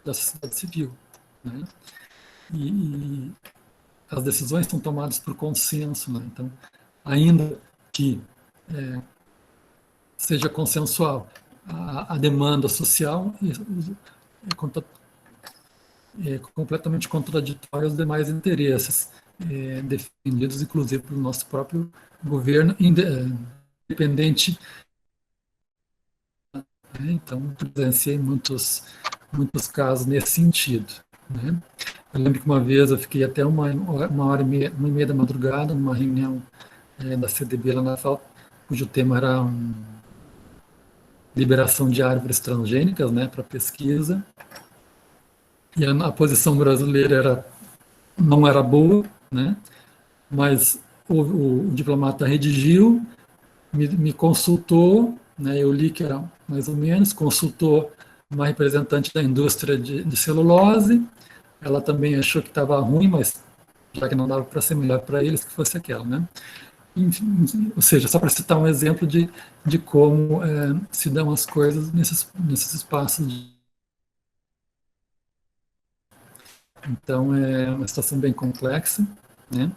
da sociedade civil, né? E as decisões são tomadas por consenso, né? Então, ainda que seja consensual a demanda social, é completamente contraditória aos demais interesses, defendidos inclusive pelo nosso próprio governo, independente. Né? Então, presenciei muitos casos nesse sentido. Né? Eu lembro que uma vez eu fiquei até uma hora e meia da madrugada numa reunião da CDB lá na FAO, cujo tema era liberação de árvores transgênicas, né, para pesquisa. E a posição brasileira não era boa, né, mas o diplomata redigiu, me consultou, né, eu li que era mais ou menos, consultou uma representante da indústria de celulose, ela também achou que estava ruim, mas já que não dava para ser melhor para eles, que fosse aquela, né. Enfim, ou seja, só para citar um exemplo de como se dão as coisas nesses espaços. Então, é uma situação bem complexa, né?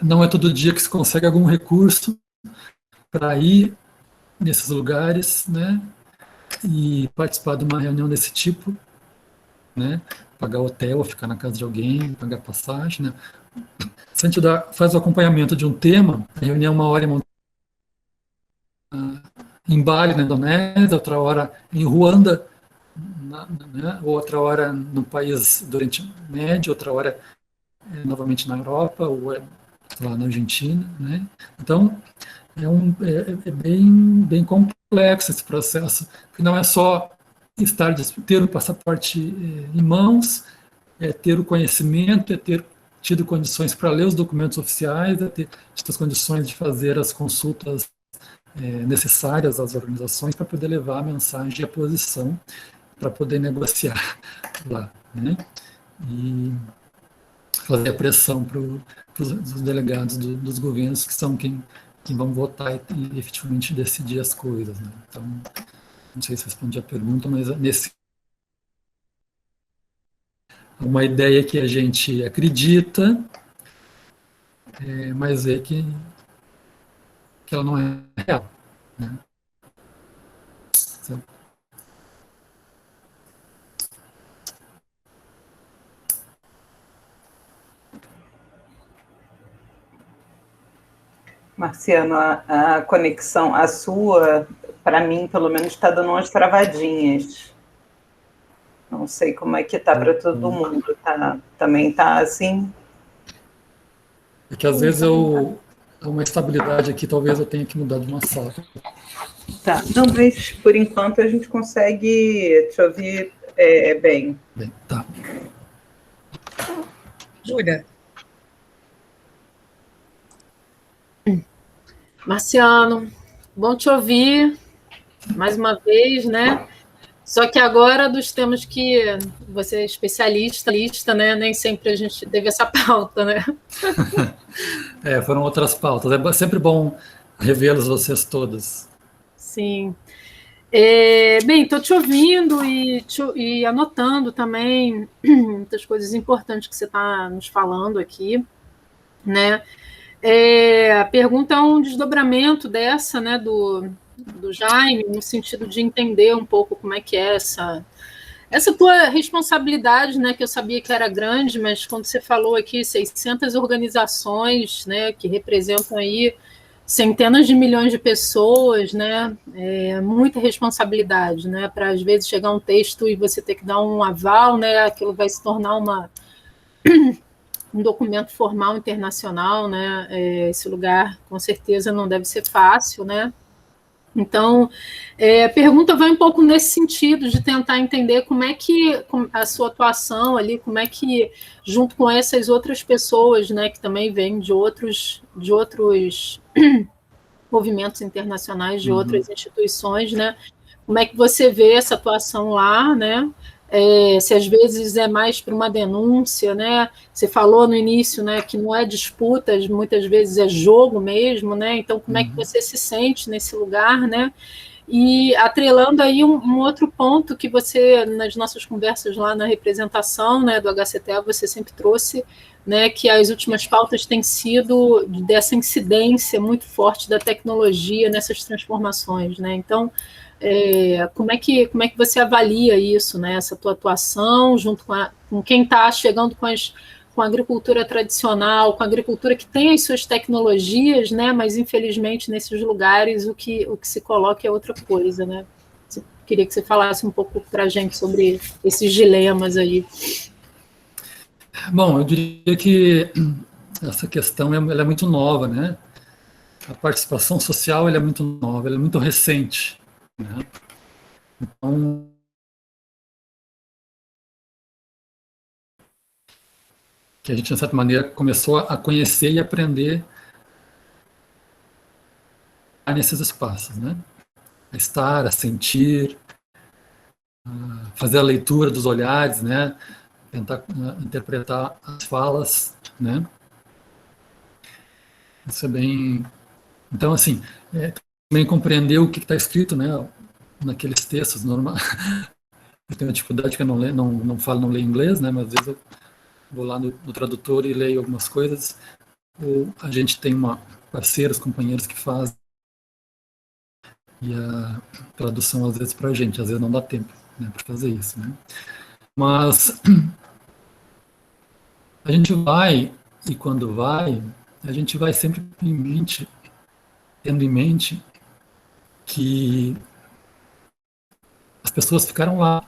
Não é todo dia que se consegue algum recurso para ir nesses lugares, né? E participar de uma reunião desse tipo, né? Pagar hotel, ficar na casa de alguém, pagar passagem, né? Se a gente faz o acompanhamento de um tema, a reunião uma hora em Bali, na Indonésia, outra hora em Ruanda, né? Outra hora no país do Oriente Médio, outra hora novamente na Europa, ou lá na Argentina, né? Então, é bem complexo esse processo, porque não é só ter o passaporte em mãos, é ter o conhecimento, é ter tido condições para ler os documentos oficiais, é ter tido as condições de fazer as consultas necessárias às organizações para poder levar a mensagem e a posição para poder negociar lá, né? E fazer a pressão para os delegados dos governos, que são quem vão votar e efetivamente decidir as coisas. Né? Então, não sei se respondi a pergunta, mas uma ideia que a gente acredita, mas é que ela não é real. Né? Marciano, a conexão, a sua, para mim, pelo menos, está dando umas travadinhas. Não sei como é que está para todo mundo. Também está assim? É que às vezes há uma estabilidade aqui, talvez eu tenha que mudar de uma sala. Tá, não, mas por enquanto a gente consegue te ouvir bem. Bem, tá. Júlia. Marciano, bom te ouvir mais uma vez, né? Só que agora dos temas que você é especialista, né? Nem sempre a gente teve essa pauta, né? Foram outras pautas. É sempre bom revê-los vocês todas. Sim. Bem, estou te ouvindo e anotando também muitas coisas importantes que você está nos falando aqui, né? A pergunta é um desdobramento dessa, né, do Jaime, no sentido de entender um pouco como é que é essa tua responsabilidade, né, que eu sabia que era grande, mas quando você falou aqui 600 organizações, né, que representam aí centenas de milhões de pessoas, né, muita responsabilidade, né, para às vezes chegar um texto e você ter que dar um aval, né, aquilo vai se tornar um documento formal internacional, né? Esse lugar, com certeza, não deve ser fácil, né? Então, a pergunta vai um pouco nesse sentido, de tentar entender como é que a sua atuação ali, como é que, junto com essas outras pessoas, né, que também vêm de outros movimentos internacionais, de outras instituições, né? Como é que você vê essa atuação lá, né? Se às vezes é mais para uma denúncia, né? Você falou no início, né, que não é disputa, muitas vezes é jogo mesmo, né? Então, como é que você se sente nesse lugar, né? E atrelando aí um outro ponto que você, nas nossas conversas lá na representação, né, do HCTA, você sempre trouxe, né, que as últimas pautas têm sido dessa incidência muito forte da tecnologia nessas transformações, né? Então, como é que você avalia isso, né? Essa tua atuação junto com quem está chegando com a agricultura tradicional, com a agricultura que tem as suas tecnologias, né? Mas infelizmente nesses lugares o que se coloca é outra coisa, né? Queria que você falasse um pouco para a gente sobre esses dilemas aí. Bom, eu diria que essa questão ela é muito nova, né? A participação social ela é muito nova, ela é muito recente, né? Então, que a gente, de certa maneira, começou a conhecer e aprender nesses espaços, né? A estar, a sentir, a fazer a leitura dos olhares, né? Tentar interpretar as falas, né? Isso é bem... Então, assim, também compreender o que está escrito, né? Naqueles textos normais. Eu tenho uma dificuldade que eu não falo, não leio inglês, né? Mas às vezes eu vou lá no tradutor e leio algumas coisas. Ou a gente tem parceiros, companheiros que fazem e a tradução às vezes para a gente, às vezes não dá tempo, né, para fazer isso, né? Mas a gente vai, e quando vai, a gente vai sempre tendo em mente que as pessoas ficaram lá,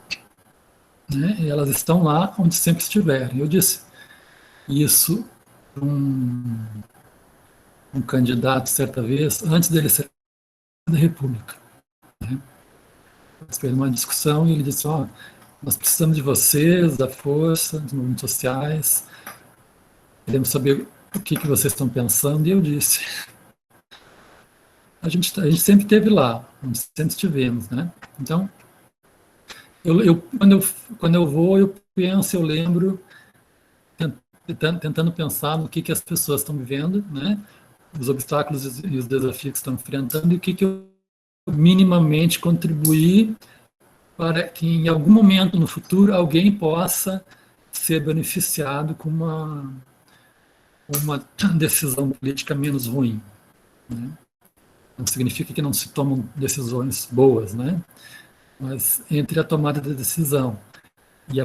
né? E elas estão lá onde sempre estiverem. Eu disse isso para um candidato certa vez, antes dele ser da República, né? Fez uma discussão e ele disse: nós precisamos de vocês, da força, dos movimentos sociais, queremos saber o que vocês estão pensando. E eu disse: a gente sempre esteve lá, onde sempre estivemos, né? Então, quando eu vou, eu penso, eu lembro, tentando pensar no que as pessoas estão vivendo, né? Os obstáculos e os desafios que estão enfrentando, e o que eu minimamente contribuir para que em algum momento no futuro alguém possa ser beneficiado com uma decisão política menos ruim, né? Não significa que não se tomam decisões boas, né? Mas entre a tomada da decisão e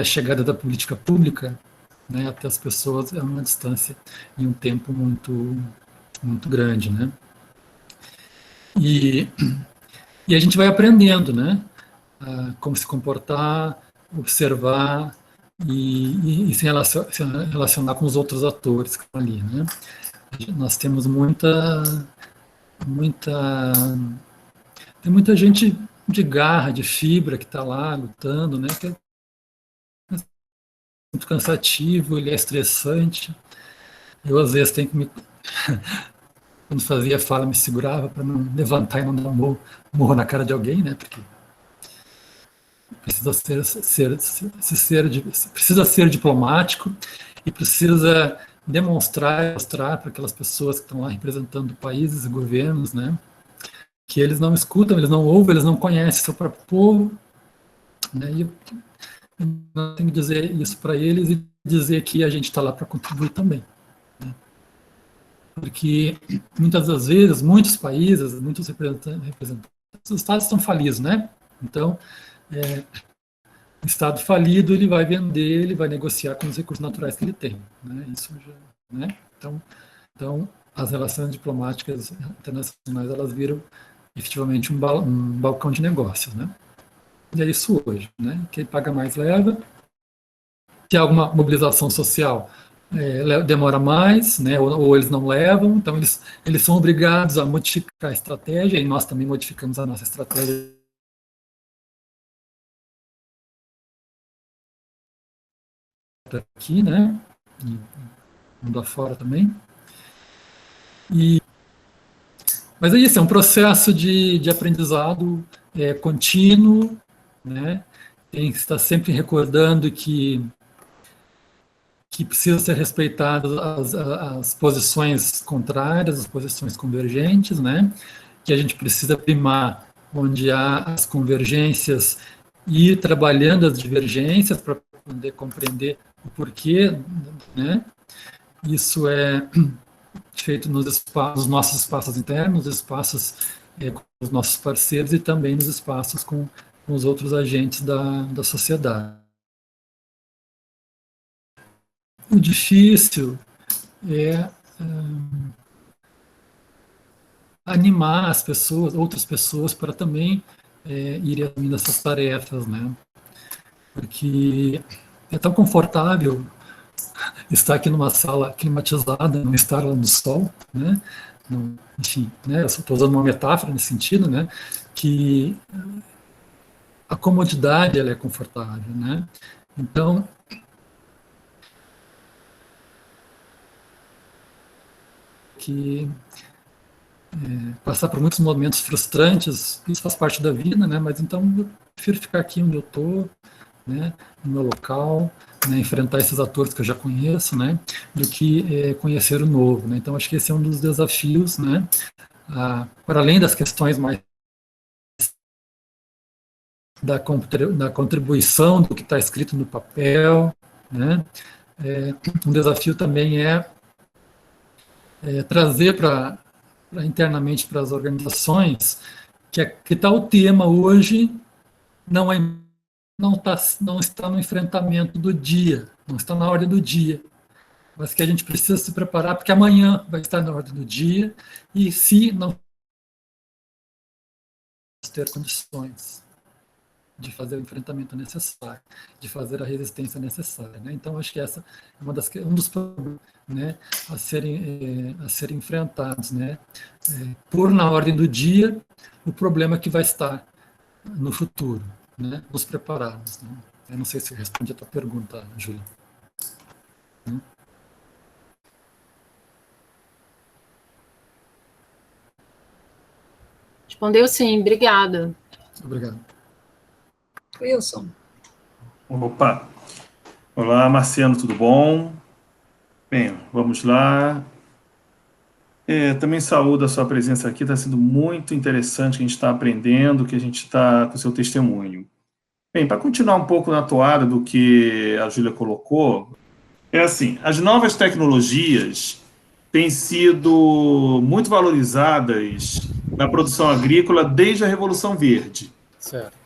a chegada da política pública, né, até as pessoas, é uma distância e um tempo muito muito grande, né? E a gente vai aprendendo, né? Como se comportar, observar e se relacionar com os outros atores que estão ali, né? Nós temos tem muita gente de garra, de fibra que está lá lutando, né? Que é muito cansativo, ele é estressante. Eu às vezes tenho que quando fazia fala, me segurava para não levantar e não dar morro na cara de alguém, né? Porque precisa precisa ser diplomático e precisa mostrar para aquelas pessoas que estão lá representando países e governos, né? Que eles não escutam, eles não ouvem, eles não conhecem seu próprio povo, né? E eu tenho que dizer isso para eles e dizer que a gente está lá para contribuir também. Porque muitas das vezes, muitos países, muitos representantes, os estados estão falidos, né? Então, o estado falido, ele vai vender, ele vai negociar com os recursos naturais que ele tem, né? Isso já, né? Então, as relações diplomáticas internacionais, elas viram efetivamente um balcão de negócios, né? E é isso hoje, né? Quem paga mais leva. Se há alguma mobilização social, demora mais, né, ou eles não levam, então eles são obrigados a modificar a estratégia, e nós também modificamos a nossa estratégia aqui, né, e mundo afora também. Mas é isso, é um processo de aprendizado contínuo, né, tem que estar sempre recordando que precisa ser respeitadas as posições contrárias, as posições convergentes, né? Que a gente precisa primar onde há as convergências e ir trabalhando as divergências para poder compreender o porquê, né? Isso é feito nos nossos espaços internos, nos espaços com os nossos parceiros e também nos espaços com os outros agentes da sociedade. O difícil é animar as pessoas, outras pessoas, para também irem assumindo essas tarefas, né? Porque é tão confortável estar aqui numa sala climatizada, não estar lá no sol, né? Enfim, né? Eu estou usando uma metáfora nesse sentido, né? Que a comodidade ela é confortável, né? Então que passar por muitos momentos frustrantes, isso faz parte da vida, né? Mas então eu prefiro ficar aqui onde eu estou, né? No meu local, né? Enfrentar esses atores que eu já conheço, né? Do que conhecer o novo, né? Então acho que esse é um dos desafios, né? Para além das questões mais da contribuição do que está escrito no papel, né? Um desafio também é trazer para internamente para as organizações que tal tema hoje não está no enfrentamento do dia, não está na ordem do dia, mas que a gente precisa se preparar porque amanhã vai estar na ordem do dia e se não ter condições de fazer o enfrentamento necessário, de fazer a resistência necessária, né? Então acho que essa é um dos problemas, né, a serem enfrentados, né? Pôr na ordem do dia o problema que vai estar no futuro, né? Nos prepararmos, né? Eu não sei se eu respondi a tua pergunta, Júlia. Respondeu sim, obrigada. Obrigado. Wilson. Opa! Olá, Marciano, tudo bom? Bem, vamos lá. Também saúdo a sua presença aqui, está sendo muito interessante, que a gente está aprendendo, que a gente está com o seu testemunho. Bem, para continuar um pouco na toada do que a Júlia colocou, assim, as novas tecnologias têm sido muito valorizadas na produção agrícola desde a Revolução Verde. Certo.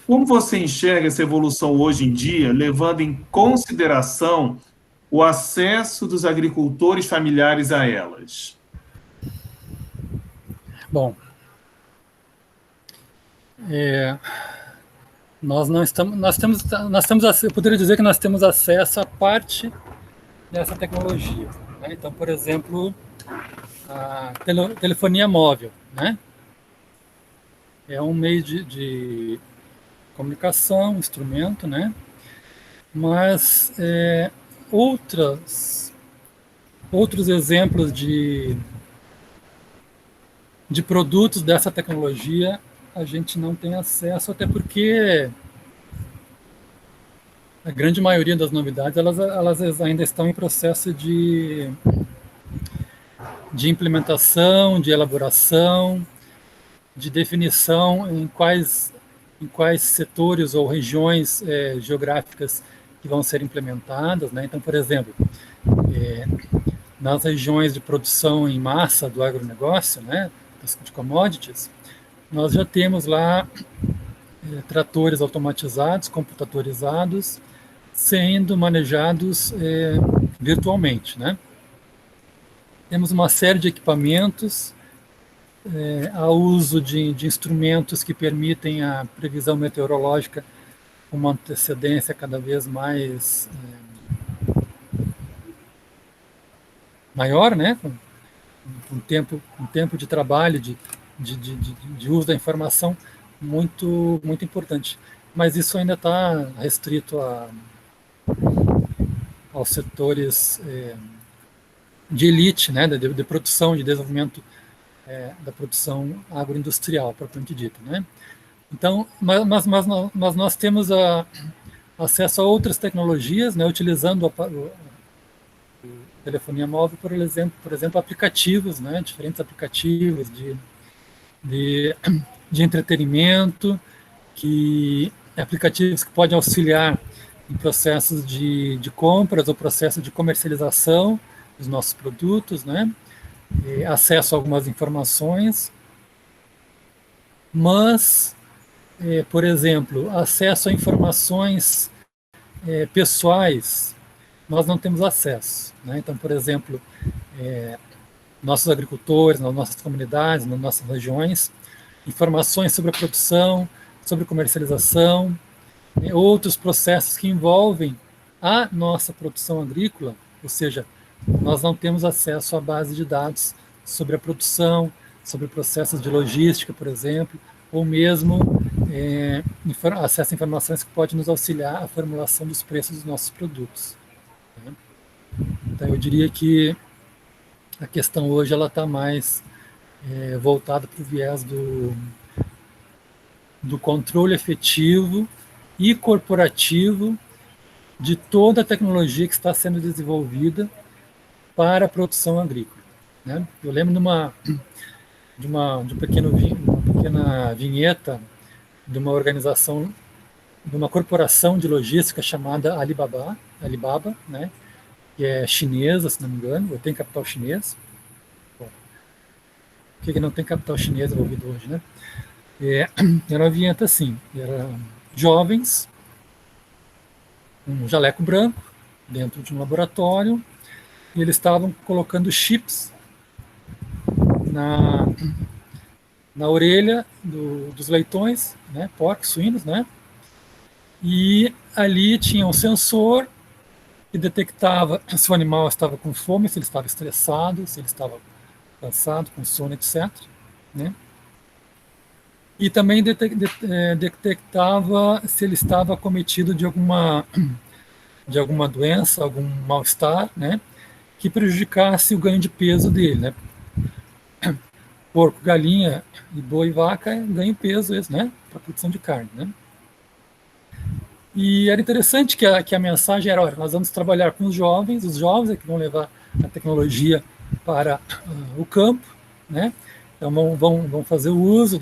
Como você enxerga essa evolução hoje em dia, levando em consideração o acesso dos agricultores familiares a elas? Bom, eu poderia dizer que nós temos acesso a parte dessa tecnologia, né? Então, por exemplo, a telefonia móvel, né? É um meio de comunicação, instrumento, né? Mas outros exemplos de produtos dessa tecnologia a gente não tem acesso, até porque a grande maioria das novidades elas ainda estão em processo de implementação, de elaboração, de definição em quais setores ou regiões geográficas que vão ser implementadas, né? Então, por exemplo, nas regiões de produção em massa do agronegócio, né, de commodities, nós já temos lá tratores automatizados, computatorizados, sendo manejados virtualmente, né? Temos uma série de equipamentos, ao uso de instrumentos que permitem a previsão meteorológica com uma antecedência cada vez mais maior, né? Com tempo de trabalho, de uso da informação muito importante. Mas isso ainda está restrito aos setores de elite, né? De produção, de desenvolvimento da produção agroindustrial, propriamente dita, né? Então, mas nós temos acesso a outras tecnologias, né? Utilizando a telefonia móvel, por exemplo, aplicativos, né? Diferentes aplicativos de entretenimento, aplicativos que podem auxiliar em processos de compras ou processo de comercialização dos nossos produtos, né? Acesso a algumas informações, mas, por exemplo, acesso a informações pessoais, nós não temos acesso, né? Então, por exemplo, nossos agricultores, nas nossas comunidades, nas nossas regiões, informações sobre a produção, sobre comercialização, outros processos que envolvem a nossa produção agrícola, ou seja, nós não temos acesso à base de dados sobre a produção, sobre processos de logística, por exemplo, ou mesmo acesso a informações que podem nos auxiliar à formulação dos preços dos nossos produtos. Então, eu diria que a questão hoje ela está mais voltada para o viés do controle efetivo e corporativo de toda a tecnologia que está sendo desenvolvida para a produção agrícola, né? Eu lembro de uma pequena vinheta de uma organização, de uma corporação de logística chamada Alibaba, né? Que é chinesa, se não me engano, ou tem capital chinês. Bom, por que não tem capital chinês envolvido hoje, né? Era uma vinheta assim, era jovens, um jaleco branco, dentro de um laboratório, e eles estavam colocando chips na orelha dos leitões, né, porcos, suínos, né? E ali tinha um sensor que detectava se o animal estava com fome, se ele estava estressado, se ele estava cansado, com sono, etc., né? E também detectava se ele estava acometido de alguma doença, algum mal-estar, né, que prejudicasse o ganho de peso dele, né? Porco, galinha, e boi e vaca ganham peso, né, para a produção de carne, né? E era interessante que a mensagem era: olha, nós vamos trabalhar com os jovens é que vão levar a tecnologia para o campo, né? Então vão fazer o uso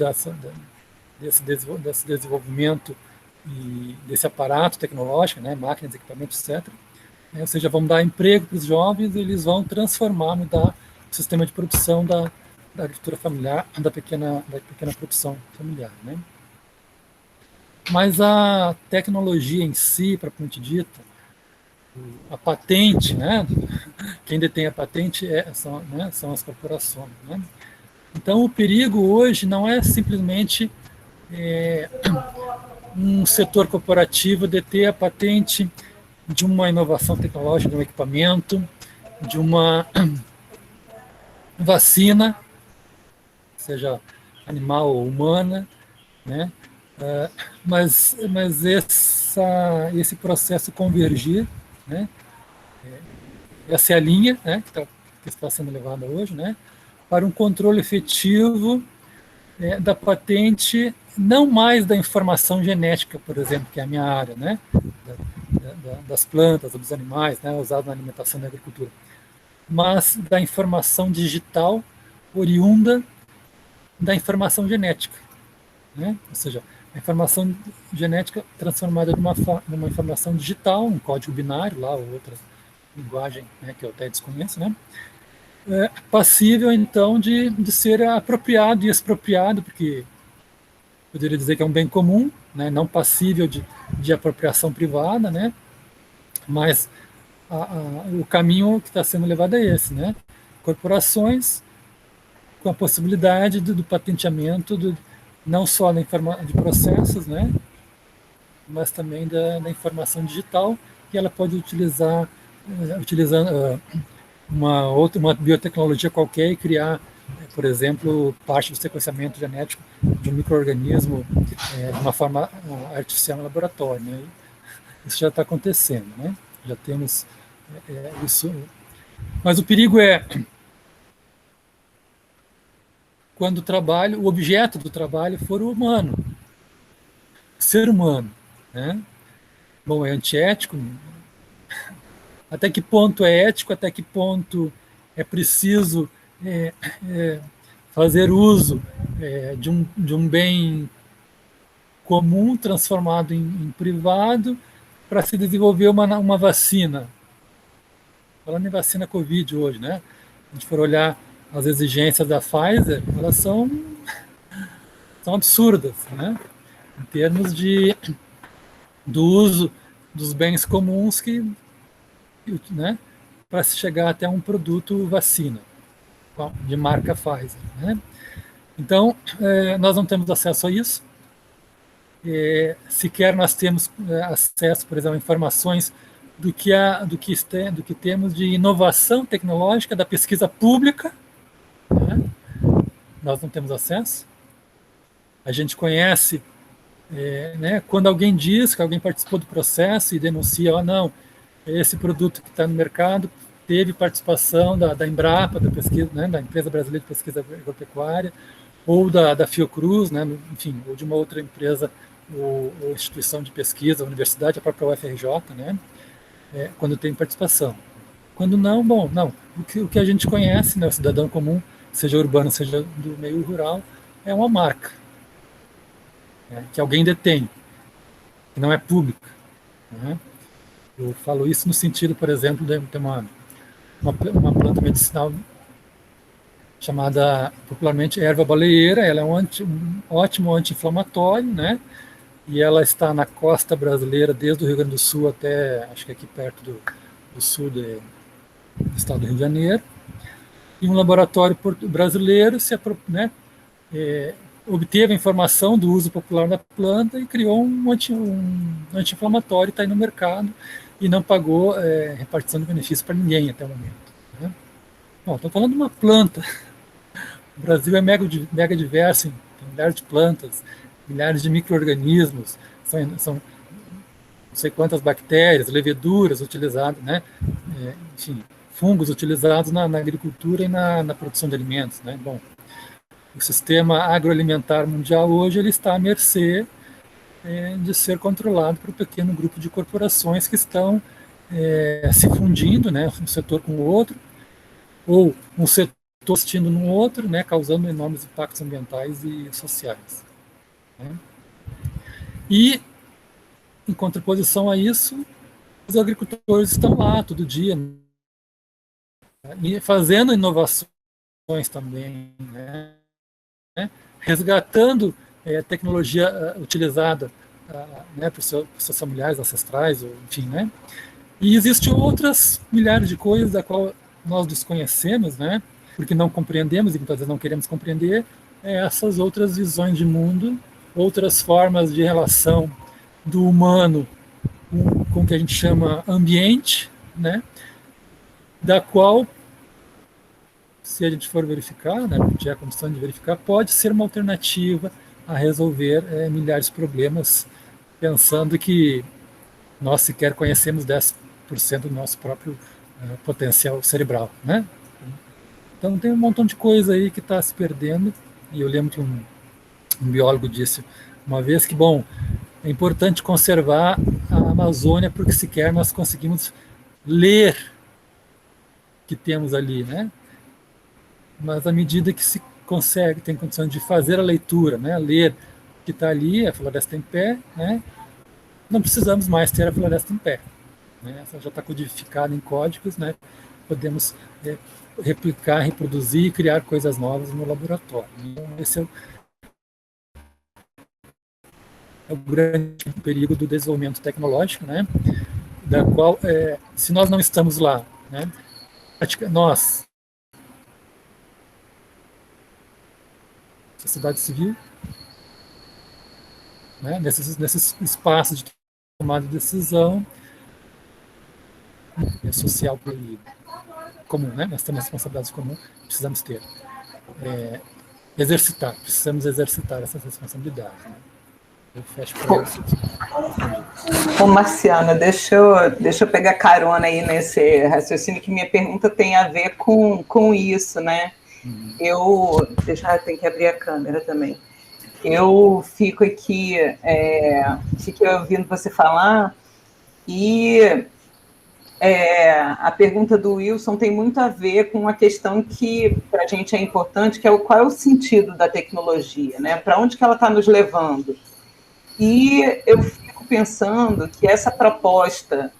desse desenvolvimento e desse aparato tecnológico, né, máquinas, equipamentos, etc. Ou seja, vamos dar emprego para os jovens, e eles vão transformar, mudar o sistema de produção da agricultura familiar, da pequena produção familiar, né? Mas a tecnologia em si, propriamente dita, a patente, né? Quem detém a patente são as corporações, né? Então, o perigo hoje não é simplesmente um setor corporativo deter a patente de uma inovação tecnológica, de um equipamento, de uma vacina, seja animal ou humana, né? Mas esse processo convergir, né? Essa é a linha, né, que está sendo levada hoje, né, para um controle efetivo da patente, não mais da informação genética, por exemplo, que é a minha área, né, das plantas, dos animais, né, usado na alimentação e na agricultura, mas da informação digital oriunda da informação genética, né, ou seja, a informação genética transformada numa informação digital, um código binário lá, ou outra linguagem, né, que eu até desconheço, né, passível, então, de ser apropriado e expropriado, porque poderia dizer que é um bem comum, né, não passível de apropriação privada, né, mas o caminho que está sendo levado é esse, né, corporações com a possibilidade do patenteamento não só de processos, né, mas também da informação digital, que ela pode utilizando uma biotecnologia qualquer e criar, por exemplo, parte do sequenciamento genético de um micro-organismo de uma forma artificial no laboratório, né? Isso já está acontecendo, né? Já temos isso. Mas o perigo é quando o objeto do trabalho for o humano, o ser humano, né? Bom, é antiético. Até que ponto é ético, até que ponto é preciso fazer uso de um bem comum transformado em privado para se desenvolver uma vacina. Falando em vacina Covid hoje, né? Se a gente for olhar as exigências da Pfizer, elas são absurdas, né? Em termos do uso dos bens comuns né, para se chegar até um produto vacina de marca Pfizer, né? Então, nós não temos acesso a isso. Sequer nós temos acesso, por exemplo, a informações do que temos de inovação tecnológica da pesquisa pública, né? Nós não temos acesso. A gente conhece, né, quando alguém diz que alguém participou do processo e denuncia, não, esse produto que está no mercado teve participação da Embrapa, da pesquisa, né, da Empresa Brasileira de Pesquisa Agropecuária, ou da Fiocruz, né, enfim, ou de uma outra empresa ou instituição de pesquisa, universidade, a própria UFRJ, né, quando tem participação. Quando não, bom, não. O que a gente conhece, né, o cidadão comum, seja urbano, seja do meio rural, é uma marca, né, que alguém detém, que não é pública, né. Eu falo isso no sentido, por exemplo, de ter uma planta medicinal chamada popularmente erva baleeira. Ela é um ótimo anti-inflamatório, né? E ela está na costa brasileira, desde o Rio Grande do Sul até, acho que aqui perto do sul do estado do Rio de Janeiro. E um laboratório brasileiro obteve a informação do uso popular da planta e criou um anti-inflamatório, está aí no mercado e não pagou repartição de benefícios para ninguém até o momento, né? Bom, estou falando de uma planta. O Brasil é mega diverso, tem milhares de plantas, milhares de micro-organismos, são não sei quantas bactérias, leveduras utilizadas, né? Enfim, fungos utilizados na agricultura e na produção de alimentos, né? Bom, o sistema agroalimentar mundial hoje ele está à mercê de ser controlado por um pequeno grupo de corporações que estão se fundindo, né, um setor com o outro, ou um setor assistindo no outro, né, causando enormes impactos ambientais e sociais, né? E, em contraposição a isso, os agricultores estão lá todo dia, né, fazendo inovações também, né, resgatando tecnologia utilizada né, por seus familiares, ancestrais, ou, enfim, né? E existem outras milhares de coisas da qual nós desconhecemos, né? porque não compreendemos e muitas vezes não queremos compreender essas outras visões de mundo, outras formas de relação do humano com o que a gente chama ambiente, né? Da qual, se a gente for verificar, né, tiver a condição de verificar, pode ser uma alternativa a resolver milhares de problemas, pensando que nós sequer conhecemos 10% do nosso próprio potencial cerebral, né? Então tem um montão de coisa aí que está se perdendo, e eu lembro que um biólogo disse uma vez que, bom, é importante conservar a Amazônia porque sequer nós conseguimos ler o que temos ali, né? Mas à medida que se consegue, tem condição de fazer a leitura, né? Ler o que está ali, a floresta em pé, né? Não precisamos mais ter a floresta em pé, né? Essa já está codificada em códigos, né? Podemos replicar, reproduzir e criar coisas novas no laboratório. Então, esse é o grande perigo do desenvolvimento tecnológico, né? Da qual, se nós não estamos lá, né? Nós, sociedade civil, né? Nesses espaços de tomada de decisão, social comum, né? Nós temos responsabilidades comuns, precisamos ter. Precisamos exercitar essas responsabilidades, né? Eu fecho para isso. Ô, Marciana, deixa eu pegar carona aí nesse raciocínio, que minha pergunta tem a ver com isso, né? Deixa eu tenho que abrir a câmera também. Eu fico aqui, fiquei ouvindo você falar, e a pergunta do Wilson tem muito a ver com uma questão que para a gente é importante, que é qual é o sentido da tecnologia, né? Para onde que ela está nos levando? E eu fico pensando que essa proposta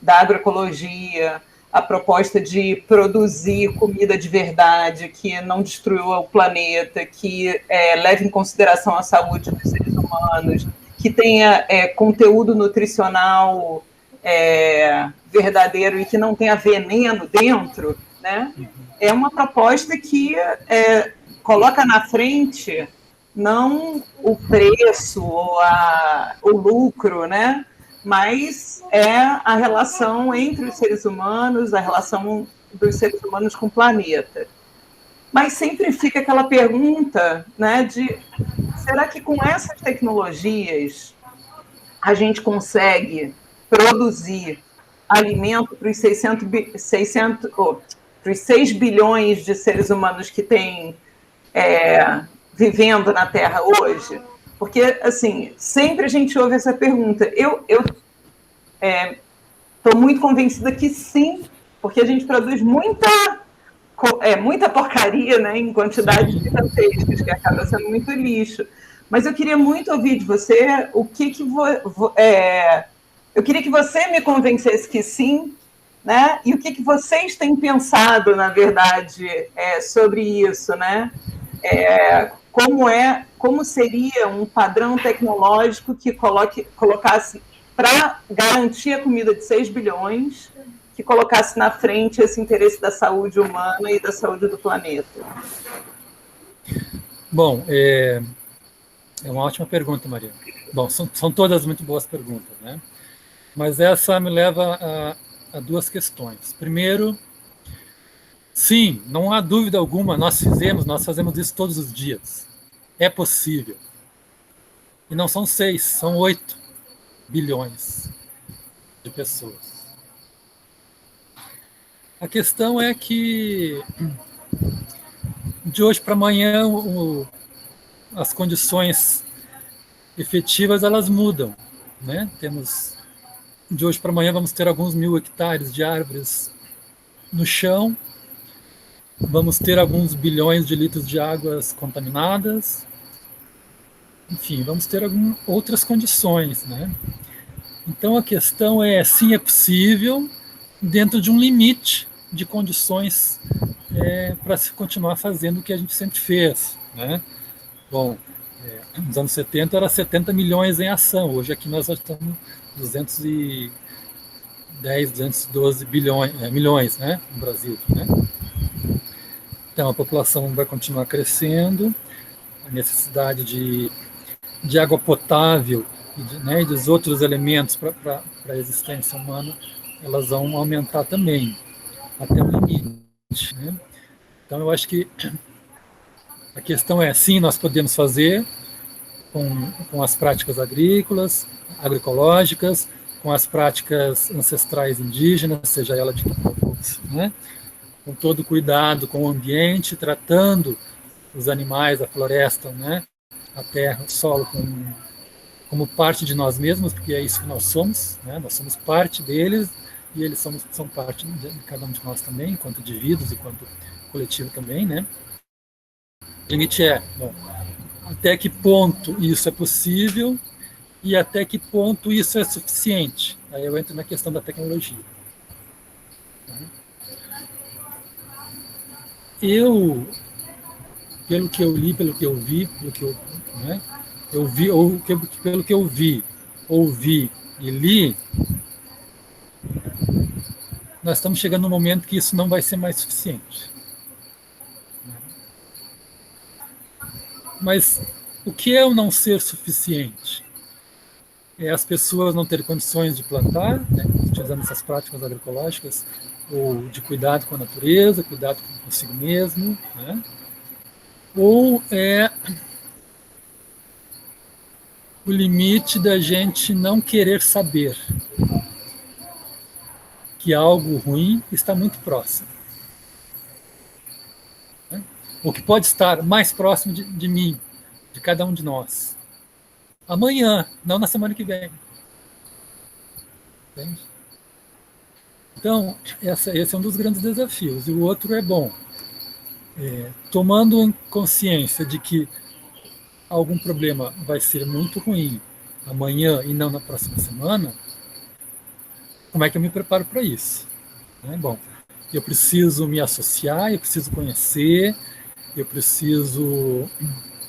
da agroecologia, a proposta de produzir comida de verdade, que não destrua o planeta, que leve em consideração a saúde dos seres humanos, que tenha conteúdo nutricional verdadeiro e que não tenha veneno dentro, né? É uma proposta que coloca na frente não o preço ou o lucro, né? Mas a relação entre os seres humanos, a relação dos seres humanos com o planeta. Mas sempre fica aquela pergunta, né, de será que com essas tecnologias a gente consegue produzir alimento para os 6 bilhões de seres humanos que tem vivendo na Terra hoje? Porque, assim, sempre a gente ouve essa pergunta. Eu estou muito convencida que sim, porque a gente produz muita porcaria, né, em quantidades gigantescas, que acaba sendo muito lixo. Mas eu queria muito ouvir de você eu queria que você me convencesse que sim, né? E o que vocês têm pensado, na verdade, sobre isso, né? Como seria um padrão tecnológico que colocasse, para garantir a comida de 6 bilhões, que colocasse na frente esse interesse da saúde humana e da saúde do planeta? Bom, é uma ótima pergunta, Maria. Bom, são todas muito boas perguntas, né? Mas essa me leva a duas questões. Primeiro, sim, não há dúvida alguma, nós fazemos isso todos os dias. É possível. E não são 6, são 8 bilhões de pessoas. A questão é que de hoje para amanhã as condições efetivas elas mudam, né? De hoje para amanhã vamos ter alguns 1.000 hectares de árvores no chão, vamos ter alguns bilhões de litros de águas contaminadas, enfim, vamos ter outras condições, né? Então a questão sim, é possível dentro de um limite de condições para se continuar fazendo o que a gente sempre fez, né? Bom, nos anos 70 era 70 milhões em ação, hoje aqui nós já estamos 210, 212 milhões, né, no Brasil, né? Então, a população vai continuar crescendo, a necessidade de água potável e dos outros elementos para a existência humana, elas vão aumentar também, até o limite. Né? Então, eu acho que a questão é, sim, nós podemos fazer com as práticas agrícolas, agroecológicas, com as práticas ancestrais indígenas, seja ela de que for, né? Com todo cuidado com o ambiente, tratando os animais, a floresta, né? A terra, o solo como parte de nós mesmos, porque é isso que nós somos, né? Nós somos parte deles e eles são parte de cada um de nós também, enquanto indivíduos e enquanto coletivo também, né? O limite é, bom, até que ponto isso é possível e até que ponto isso é suficiente. Aí eu entro na questão da tecnologia. Eu, pelo que eu li, pelo que eu vi, pelo que eu, né, eu vi, ou pelo que eu vi, ouvi e li, nós estamos chegando num momento que isso não vai ser mais suficiente. Mas o que é o não ser suficiente? É as pessoas não terem condições de plantar, né, utilizando essas práticas agroecológicas, ou de cuidado com a natureza, cuidado consigo mesmo, né? Ou é o limite da gente não querer saber que algo ruim está muito próximo, né? Ou que pode estar mais próximo de mim, de cada um de nós. Amanhã, não na semana que vem. Entende? Então, esse é um dos grandes desafios. E o outro é, bom, tomando consciência de que algum problema vai ser muito ruim amanhã e não na próxima semana, como é que eu me preparo para isso? Bom, eu preciso me associar, eu preciso conhecer, eu preciso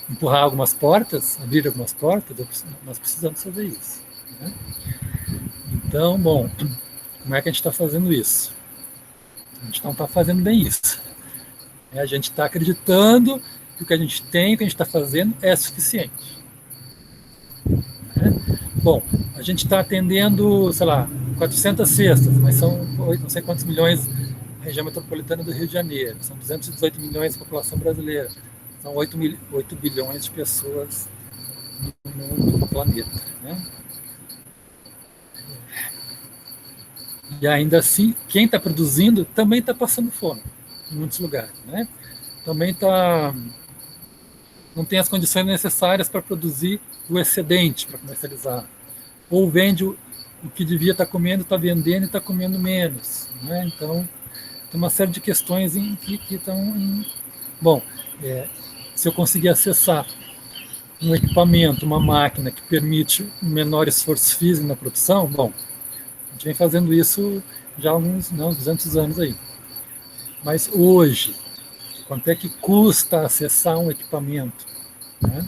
empurrar algumas portas, abrir algumas portas, nós precisamos fazer isso. Né? Então, bom, como é que a gente está fazendo isso? A gente não está fazendo bem isso. A gente está acreditando que o que a gente tem, o que a gente está fazendo é suficiente. Bom, a gente está atendendo, sei lá, 400 cestas, mas são não sei quantos milhões na região metropolitana do Rio de Janeiro, são 218 milhões de população brasileira, são 8 bilhões de pessoas no planeta. Né? E ainda assim, quem está produzindo também está passando fome em muitos lugares. Né? Também não tem as condições necessárias para produzir o excedente, para comercializar. Ou vende o que devia estar comendo, está vendendo e está comendo menos. Né? Então, tem uma série de questões que estão em... Bom, se eu conseguir acessar um equipamento, uma máquina que permite um menor esforço físico na produção, bom, a gente vem fazendo isso já há uns 200 anos aí. Mas hoje, quanto é que custa acessar um equipamento? Né?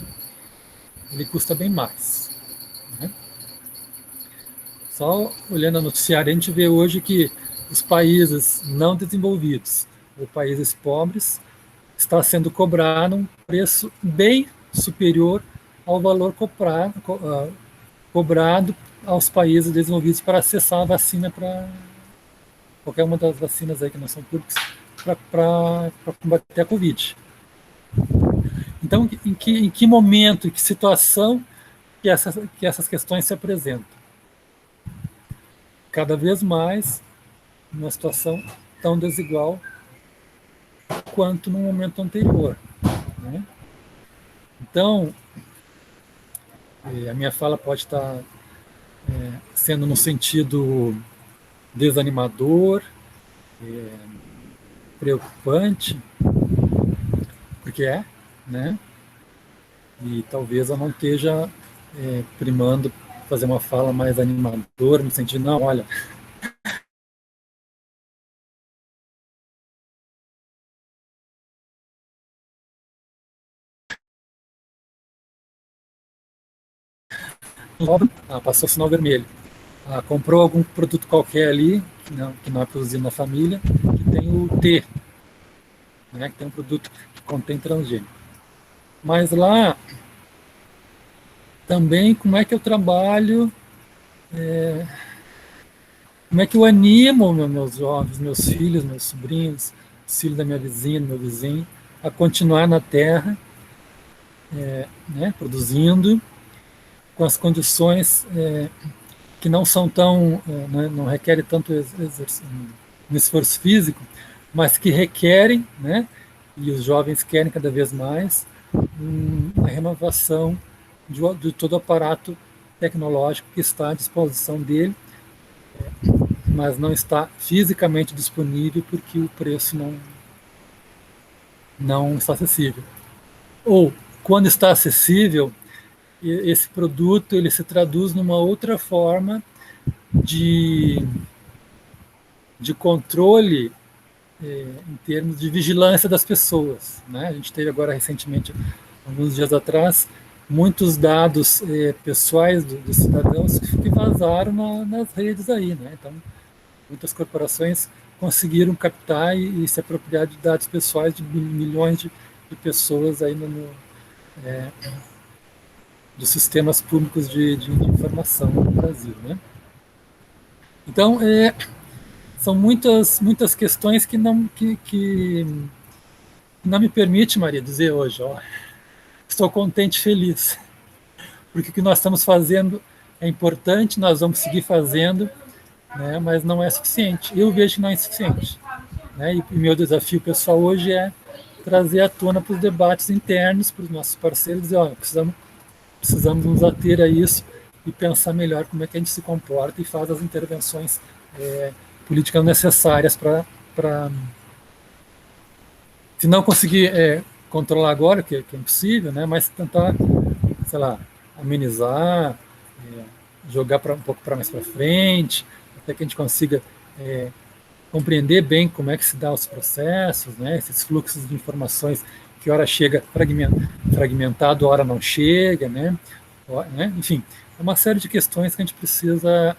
Ele custa bem mais. Né? Só olhando a noticiária, a gente vê hoje que os países não desenvolvidos, ou países pobres, está sendo cobrado um preço bem superior ao valor cobrado aos países desenvolvidos para acessar a vacina, para qualquer uma das vacinas aí que não são públicas, para combater a Covid. Então, em que momento, em que situação que essas questões se apresentam? Cada vez mais numa situação tão desigual quanto no momento anterior. Né? Então, a minha fala pode estar sendo no sentido desanimador, preocupante, porque né? E talvez eu não esteja primando fazer uma fala mais animadora, no sentido, não, olha, passou o sinal vermelho. Comprou algum produto qualquer ali, que não é produzido na família, que tem o T. né, que tem um produto que contém transgênico. Mas lá, também, como é que eu trabalho, como é que eu animo meus jovens, meus filhos, meus sobrinhos, os filhos da minha vizinha, do meu vizinho, a continuar na terra, né, produzindo, com as condições que não são tão, né, não requerem tanto um esforço físico, mas que requerem, né, e os jovens querem cada vez mais, uma renovação de todo o aparato tecnológico que está à disposição dele, mas não está fisicamente disponível porque o preço não está acessível. Ou, quando está acessível, esse produto ele se traduz numa outra forma de controle em termos de vigilância das pessoas, né? A gente teve agora recentemente, alguns dias atrás, muitos dados pessoais dos cidadãos que vazaram nas redes aí, né? Então, muitas corporações conseguiram captar e se apropriar de dados pessoais de milhões de pessoas aí dos sistemas públicos de informação no Brasil, né? Então, são muitas questões que não me permite, Maria, dizer hoje, estou contente e feliz, porque o que nós estamos fazendo é importante, nós vamos seguir fazendo, né, mas não é suficiente. Eu vejo que não é suficiente, né, e meu desafio pessoal hoje é trazer à tona para os debates internos, para os nossos parceiros, dizer, precisamos nos ater a isso e pensar melhor como é que a gente se comporta e faz as intervenções políticas necessárias para se não conseguir controlar agora, que é impossível, né, mas tentar, sei lá, amenizar, jogar um pouco para mais para frente, até que a gente consiga compreender bem como é que se dá os processos, né, esses fluxos de informações que hora chega fragmentado, hora não chega, né, enfim, é uma série de questões que a gente precisa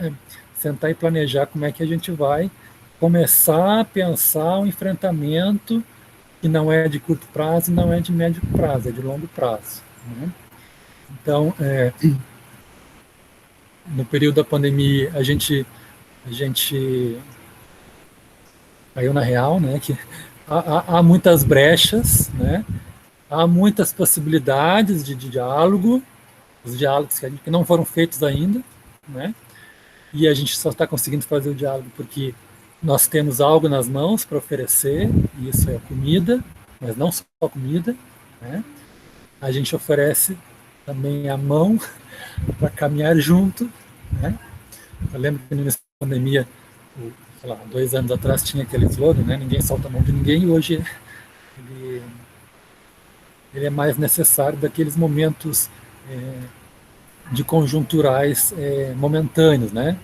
sentar e planejar como é que a gente vai começar a pensar um enfrentamento que não é de curto prazo e não é de médio prazo, é de longo prazo, né? Então, no período da pandemia, a gente caiu na real, né, que há muitas brechas, né, há muitas possibilidades de diálogo, os diálogos que não foram feitos ainda, né, e a gente só está conseguindo fazer o diálogo porque nós temos algo nas mãos para oferecer, e isso é a comida, mas não só a comida, né, a gente oferece também a mão para caminhar junto, né. Eu lembro que no início da pandemia, sei lá, 2 anos atrás tinha aquele slogan, né, ninguém solta a mão de ninguém, e hoje ele é mais necessário daqueles momentos de conjunturais momentâneos, né.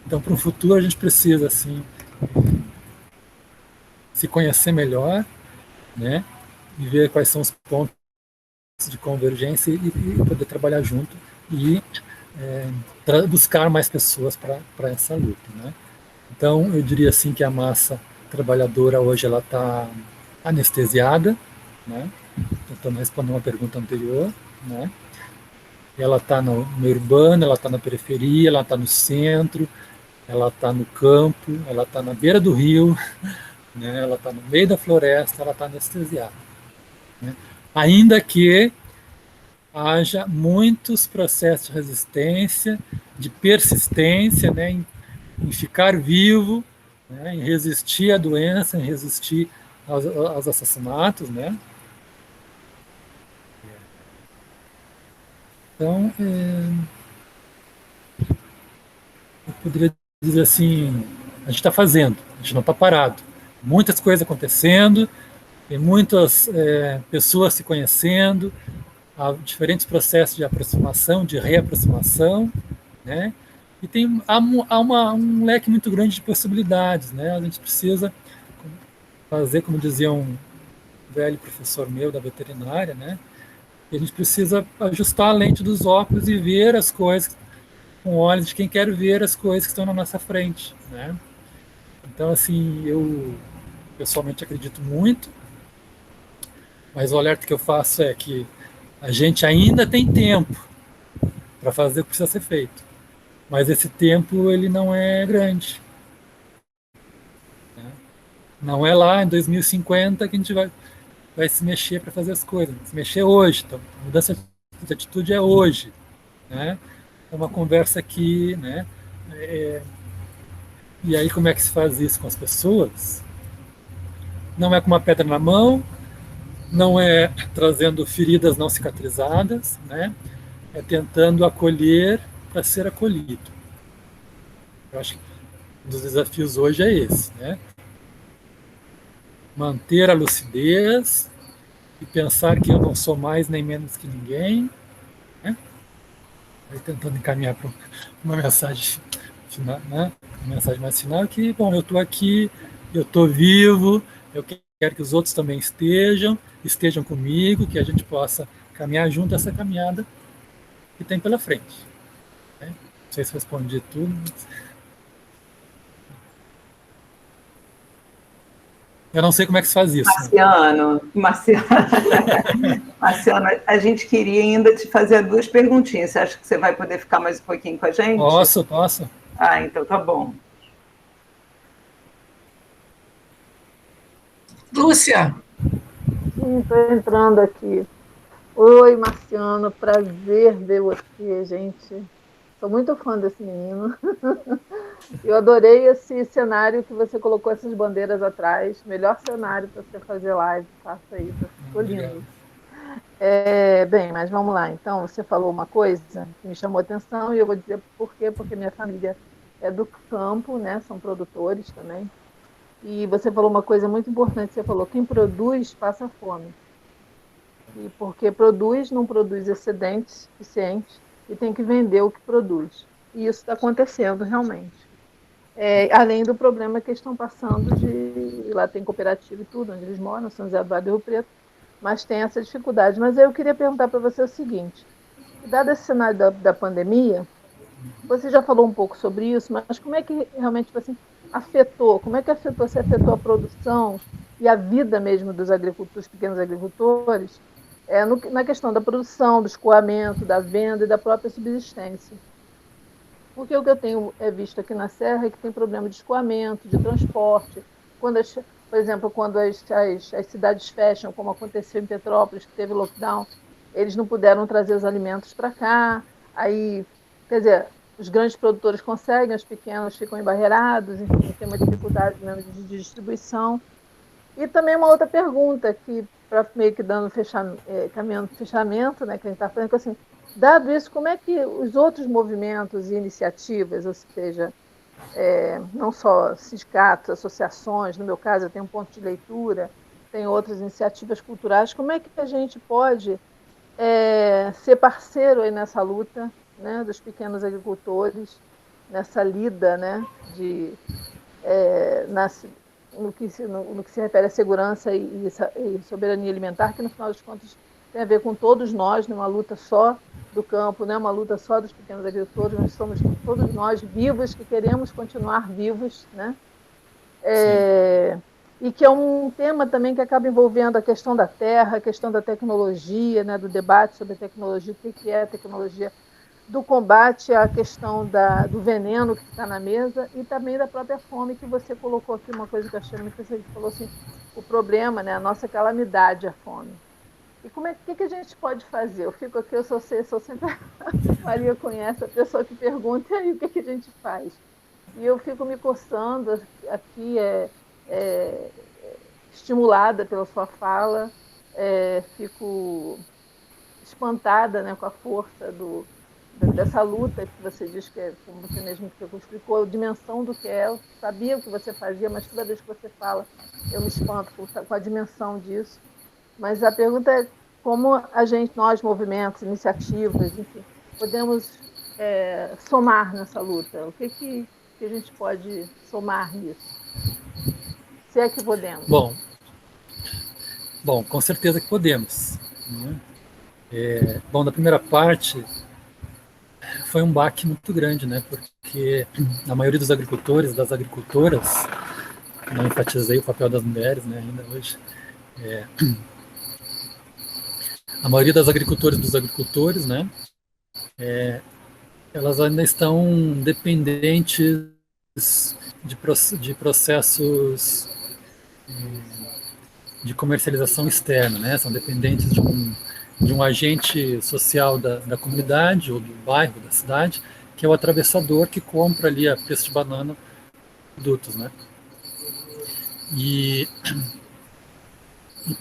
Então, para o futuro, a gente precisa, assim, se conhecer melhor, né, e ver quais são os pontos de convergência e poder trabalhar junto e buscar mais pessoas para essa luta, né. Então, eu diria assim que a massa trabalhadora hoje ela está anestesiada, né, tentando responder uma pergunta anterior, né. Ela está no urbano, ela está na periferia, ela está no centro, ela está no campo, ela está na beira do rio, né, ela está no meio da floresta, ela está anestesiada, né. Ainda que haja muitos processos de resistência, de persistência, né, em ficar vivo, né, em resistir à doença, em resistir aos assassinatos, né. Então, eu poderia dizer assim, a gente está fazendo, a gente não está parado. Muitas coisas acontecendo, tem muitas pessoas se conhecendo, há diferentes processos de aproximação, de reaproximação, né? E há um leque muito grande de possibilidades, né? A gente precisa fazer, como dizia um velho professor meu da veterinária, né? E a gente precisa ajustar a lente dos óculos e ver as coisas com olhos de quem quer ver as coisas que estão na nossa frente, né? Então, assim, eu pessoalmente acredito muito, mas o alerta que eu faço é que a gente ainda tem tempo para fazer o que precisa ser feito, mas esse tempo ele não é grande. Não é lá em 2050 que a gente vai se mexer para fazer as coisas, se mexer hoje. Então, a mudança de atitude é hoje. Né? É uma conversa aqui, né? E aí como é que se faz isso com as pessoas? Não é com uma pedra na mão, não é trazendo feridas não cicatrizadas, né? É tentando acolher para ser acolhido. Eu acho que um dos desafios hoje é esse, né? Manter a lucidez e pensar que eu não sou mais nem menos que ninguém, né? Aí tentando encaminhar para uma mensagem final, né? Uma mensagem mais final que, bom, eu estou aqui, eu estou vivo, eu quero que os outros também estejam comigo, que a gente possa caminhar junto essa caminhada que tem pela frente. Né? Não sei se respondi tudo. Eu não sei como é que se faz isso. Marciano, a gente queria ainda te fazer 2 perguntinhas. Você acha que você vai poder ficar mais um pouquinho com a gente? Posso. Ah, então tá bom. Lúcia. Estou entrando aqui. Oi, Marciano, prazer ver você, gente. Sou muito fã desse menino. Eu adorei esse cenário que você colocou essas bandeiras atrás. Melhor cenário para você fazer live. Faça isso, ficou lindo. Bem, mas vamos lá. Então, você falou uma coisa que me chamou a atenção e eu vou dizer por quê. Porque minha família é do campo, né? São produtores também. E você falou uma coisa muito importante. Você falou, quem produz passa fome. E porque produz, não produz excedente suficiente e tem que vender o que produz. E isso está acontecendo realmente. Além do problema que eles estão passando de... Lá tem cooperativa e tudo, onde eles moram, São José do Vale do Rio Preto, mas tem essa dificuldade. Mas eu queria perguntar para você o seguinte, dado esse cenário da pandemia, você já falou um pouco sobre isso, mas como é que realmente assim, afetou? Como é que afetou? Se afetou a produção e a vida mesmo dos agricultores, pequenos agricultores, na questão da produção, do escoamento, da venda e da própria subsistência. Porque o que eu tenho visto aqui na Serra é que tem problema de escoamento, de transporte. Por exemplo, quando as cidades fecham, como aconteceu em Petrópolis, que teve lockdown, eles não puderam trazer os alimentos para cá. Aí, quer dizer, os grandes produtores conseguem, os pequenos ficam embarreirados, enfim, tem uma dificuldade mesmo de distribuição. E também uma outra pergunta que para meio que dando caminhando para o fechamento, né, que a gente está falando, que assim, dado isso, como é que os outros movimentos e iniciativas, ou seja, não só sindicatos, associações, no meu caso eu tenho um ponto de leitura, tem outras iniciativas culturais, como é que a gente pode ser parceiro aí nessa luta, né, dos pequenos agricultores, nessa lida, né, no que se refere à segurança e soberania alimentar, que no final das contas tem a ver com todos nós, numa luta só do campo, né? Uma luta só dos pequenos agricultores, nós somos todos nós vivos, que queremos continuar vivos, né? E que é um tema também que acaba envolvendo a questão da terra, a questão da tecnologia, né? Do debate sobre a tecnologia, o que é a tecnologia, do combate à questão do veneno que está na mesa e também da própria fome, que você colocou aqui uma coisa que eu achei muito interessante, falou assim, o problema, né, a nossa calamidade, a fome. E que a gente pode fazer? Eu fico aqui, eu sou sempre a Maria conhece a pessoa que pergunta, e aí o que a gente faz? E eu fico me coçando aqui, estimulada pela sua fala, fico espantada, né, com a força dessa luta que você diz que como você mesmo explicou, a dimensão do que é. Eu sabia o que você fazia, mas toda vez que você fala, eu me espanto com a dimensão disso. Mas a pergunta é como nós, movimentos, iniciativas, enfim, podemos somar nessa luta? O que a gente pode somar nisso? Se é que podemos. Bom, com certeza que podemos. Né? Bom, na primeira parte, foi um baque muito grande, né? Porque a maioria dos agricultores, das agricultoras, não enfatizei o papel das mulheres, né, ainda hoje. A maioria das agricultoras e dos agricultores, né, elas ainda estão dependentes de processos de comercialização externa, né, são dependentes de um agente social da comunidade ou do bairro, da cidade, que é o atravessador que compra ali a preço de banana produtos, né. E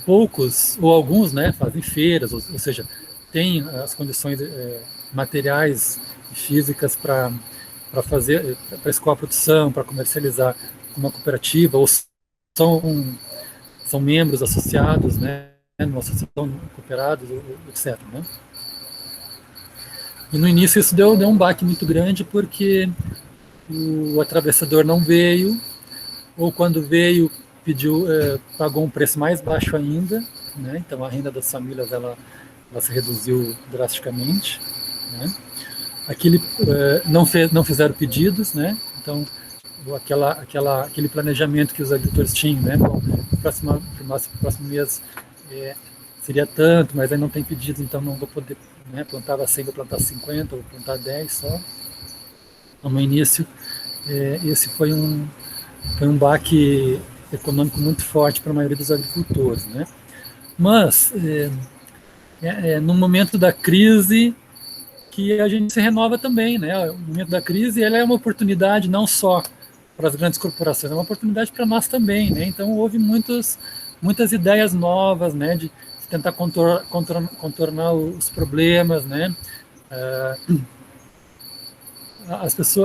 poucos, ou alguns, né, fazem feiras, ou seja, têm as condições materiais e físicas para fazer, para escoar a produção, para comercializar uma cooperativa, ou são membros associados, né, numa associação cooperados, etc. Né? E no início isso deu um baque muito grande, porque o atravessador não veio, ou quando veio, pagou um preço mais baixo ainda, né? Então a renda das famílias ela se reduziu drasticamente, né? Não fizeram pedidos, né? Então aquele planejamento que os agricultores tinham, né? Bom, próximo mês seria tanto, mas aí não tem pedidos, então não vou poder, né? Plantava 100, vou plantar 50, vou plantar 10 só. Então, no início, esse foi um baque econômico muito forte para a maioria dos agricultores, né? Mas no momento da crise que a gente se renova também, né? O momento da crise ele é uma oportunidade não só para as grandes corporações, é uma oportunidade para nós também, né? Então houve muitas ideias novas, né? De tentar contornar os problemas, né?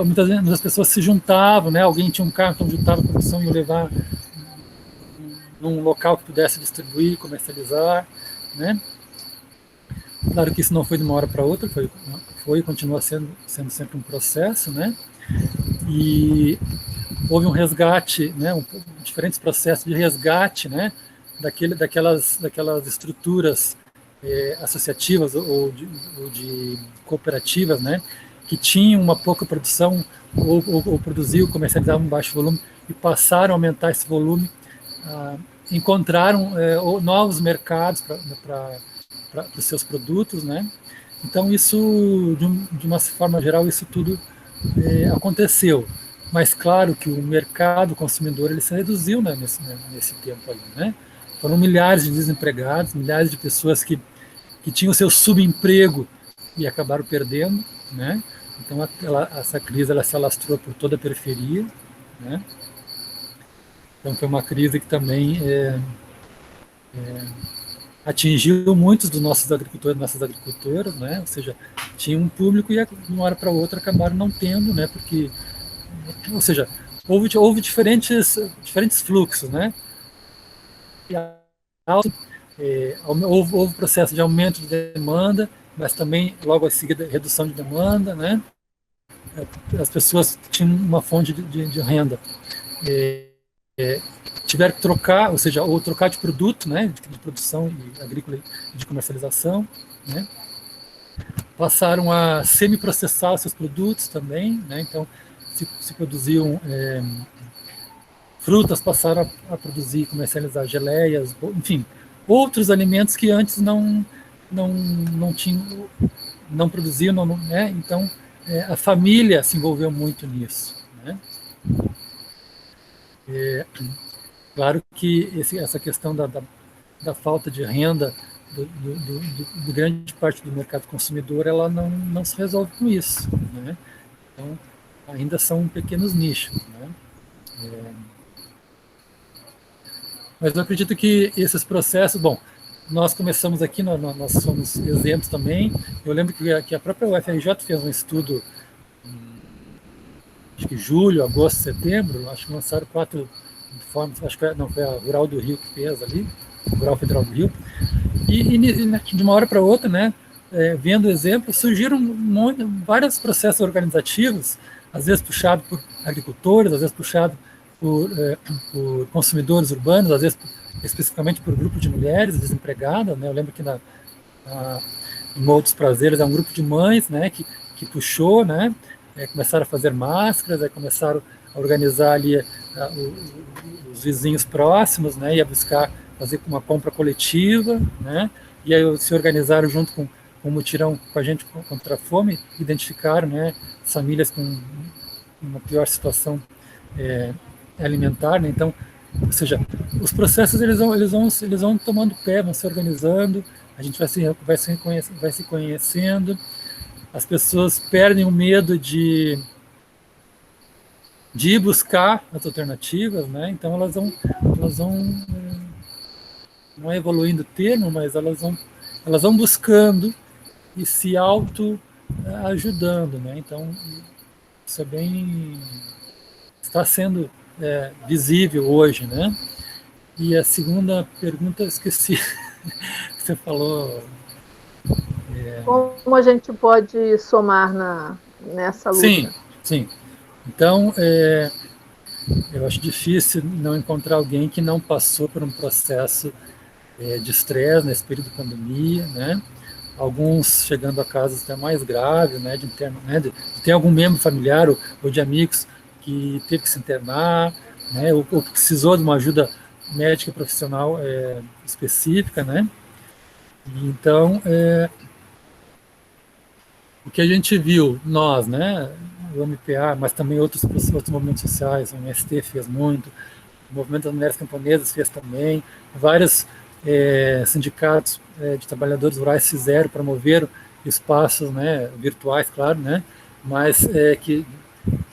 Muitas vezes as pessoas se juntavam, né? Alguém tinha um carro, então juntava a produção e ia levar num local que pudesse distribuir, comercializar, né? Claro que isso não foi de uma hora para outra, foi e continua sendo sempre um processo, né? E houve um resgate, né? Diferentes processos de resgate, né? Daquelas estruturas associativas ou de cooperativas, né? Que tinham uma pouca produção ou produziam, comercializavam um baixo volume e passaram a aumentar esse volume, encontraram novos mercados para os seus produtos, né? Então isso, de uma forma geral, isso tudo aconteceu. Mas claro que o mercado consumidor ele se reduziu, né, nesse tempo aí, né? Foram milhares de desempregados, milhares de pessoas que tinham seu subemprego e acabaram perdendo, né? Então essa crise ela se alastrou por toda a periferia, né? Então foi uma crise que também atingiu muitos dos nossos agricultores, nossas agricultoras, né? Ou seja, tinha um público e de uma hora para outra acabaram não tendo, né? Porque, ou seja, houve diferentes fluxos, né? Houve processo de aumento de demanda, mas também logo a seguir redução de demanda, né? As pessoas tinham uma fonte de renda, tiveram que trocar, ou seja, ou trocar de produto, né, de produção agrícola e de comercialização, né? Passaram a semi-processar seus produtos também, né? Então se produziam frutas, passaram a produzir e comercializar geleias, enfim, outros alimentos que antes não tinham, não produziam, né? Então a família se envolveu muito nisso, né? Claro que essa questão da falta de renda de grande parte do mercado consumidor, ela não se resolve com isso, né? Então, ainda são pequenos nichos, né? Mas eu acredito que esses processos, bom, nós começamos aqui, nós somos exemplos também. Eu lembro que a própria UFRJ fez um estudo, acho que julho, agosto, setembro, acho que lançaram 4 informes, acho que foi a Rural do Rio que fez ali, Rural Federal do Rio, e de uma hora para outra, né, vendo o exemplo, surgiram vários processos organizativos, às vezes puxado por agricultores, às vezes puxado por consumidores urbanos, às vezes especificamente por grupo de mulheres desempregadas, né? Eu lembro que em Moldes Prazeres é um grupo de mães, né, que puxou, né, começaram a fazer máscaras, começaram a organizar ali os vizinhos próximos, né, ia buscar fazer uma compra coletiva, né, e aí se organizaram junto com o mutirão com a gente contra a fome, identificaram, né, famílias com uma pior situação alimentar, né, então, ou seja, os processos eles vão tomando pé, vão se organizando, a gente vai se conhecendo, as pessoas perdem o medo de ir buscar as alternativas, né? Então elas vão não é evoluindo o termo, mas elas vão buscando e se auto ajudando, né? Então isso está sendo visível hoje, né? E a segunda pergunta eu esqueci que você falou. Como a gente pode somar nessa luta? Sim. Então, eu acho difícil não encontrar alguém que não passou por um processo de estresse nesse período de pandemia, né? Alguns chegando a casos até mais graves, né? De ter algum membro familiar ou de amigos que teve que se internar, né? Ou precisou de uma ajuda médica profissional específica, né? Então, o que a gente viu, nós, né, o MPA, mas também outros movimentos sociais, o MST fez muito, o Movimento das Mulheres Camponesas fez também, vários sindicatos de trabalhadores rurais promoveram espaços, né, virtuais, claro, né, mas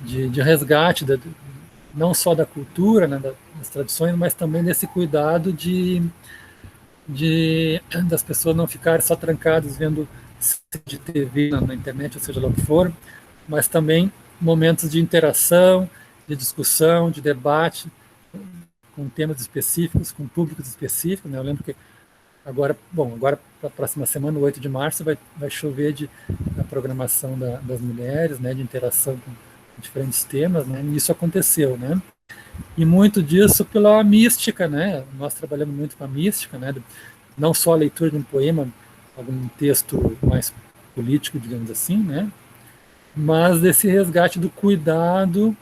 de resgate, não só da cultura, né, das tradições, mas também desse cuidado das pessoas não ficarem só trancadas vendo de TV na internet, ou seja lá o que for, mas também momentos de interação, de discussão, de debate, com temas específicos, com públicos específicos, né? Eu lembro que agora para a próxima semana, 8 de março, vai chover a programação das mulheres, né, de interação com diferentes temas, né, e isso aconteceu, né? E muito disso pela mística, né? Nós trabalhamos muito com a mística, né? Não só a leitura de um poema, algum texto mais político, digamos assim, né? Mas desse resgate do cuidado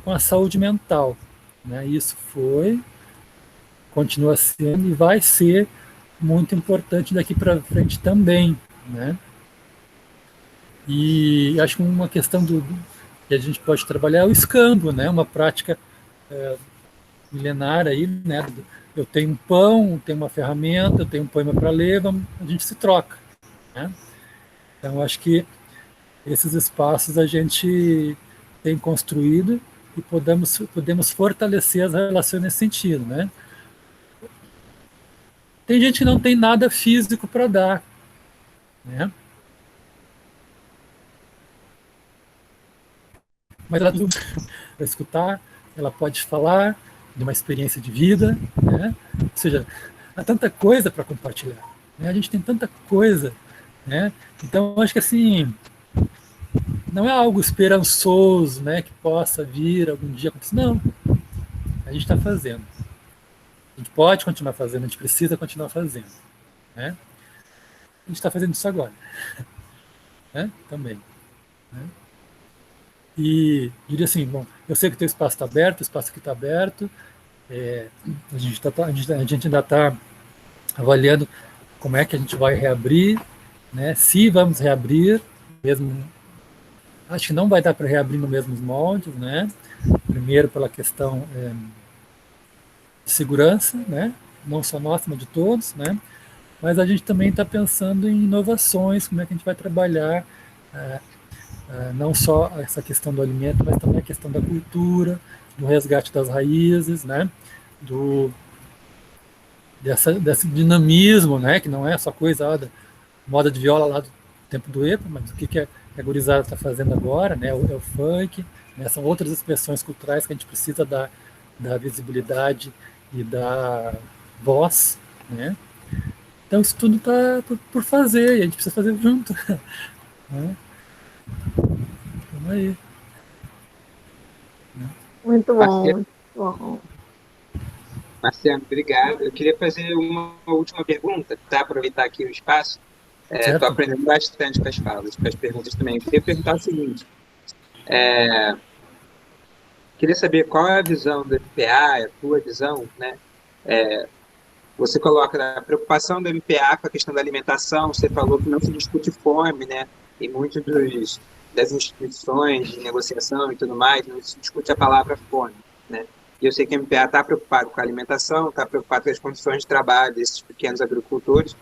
com a saúde mental, né? Isso continua sendo e vai ser muito importante daqui para frente também, né? E acho que uma questão que a gente pode trabalhar é o escambo, né? Uma prática milenar aí, né? Eu tenho um pão, tenho uma ferramenta, eu tenho um poema para ler, a gente se troca, né? Então, acho que esses espaços a gente tem construído e podemos fortalecer as relações nesse sentido, né? Tem gente que não tem nada físico para dar, né? Mas ela vai escutar, ela pode falar de uma experiência de vida, né? Ou seja, há tanta coisa para compartilhar, né? A gente tem tanta coisa, né? Então, eu acho que assim, não é algo esperançoso, né, que possa vir algum dia acontecer. Não, a gente está fazendo. A gente pode continuar fazendo, a gente precisa continuar fazendo, né? A gente está fazendo isso agora, né? Também, né? E diria assim, bom, eu sei que o teu espaço está aberto, o espaço aqui está aberto, a gente ainda está avaliando como é que a gente vai reabrir, né? Se vamos reabrir, mesmo, acho que não vai dar para reabrir nos mesmos moldes, né? Primeiro pela questão de segurança, né? Não só nossa, mas de todos, né? Mas a gente também está pensando em inovações, como é que a gente vai trabalhar não só essa questão do alimento, mas também a questão da cultura, do resgate das raízes, né? Desse dinamismo, né? Que não é só coisa da moda de viola lá do tempo do EPA, mas o que a gurizada está fazendo agora, né? É o funk, né? São outras expressões culturais que a gente precisa dar visibilidade e da voz, né? Então isso tudo está por fazer e a gente precisa fazer junto, né? Vamos aí. Muito bom, muito bom. Marciano, obrigado. Eu queria fazer uma última pergunta, tá? Aproveitar aqui o espaço. Estou aprendendo bastante com as falas, com as perguntas também. Eu queria perguntar o seguinte: queria saber qual é a visão do MPA, a tua visão, né? Você coloca a preocupação do MPA com a questão da alimentação, você falou que não se discute fome, né? Em muitos das instituições de negociação e tudo mais, não se discute a palavra fome, né? E eu sei que o MPA está preocupado com a alimentação, está preocupado com as condições de trabalho desses pequenos agricultores.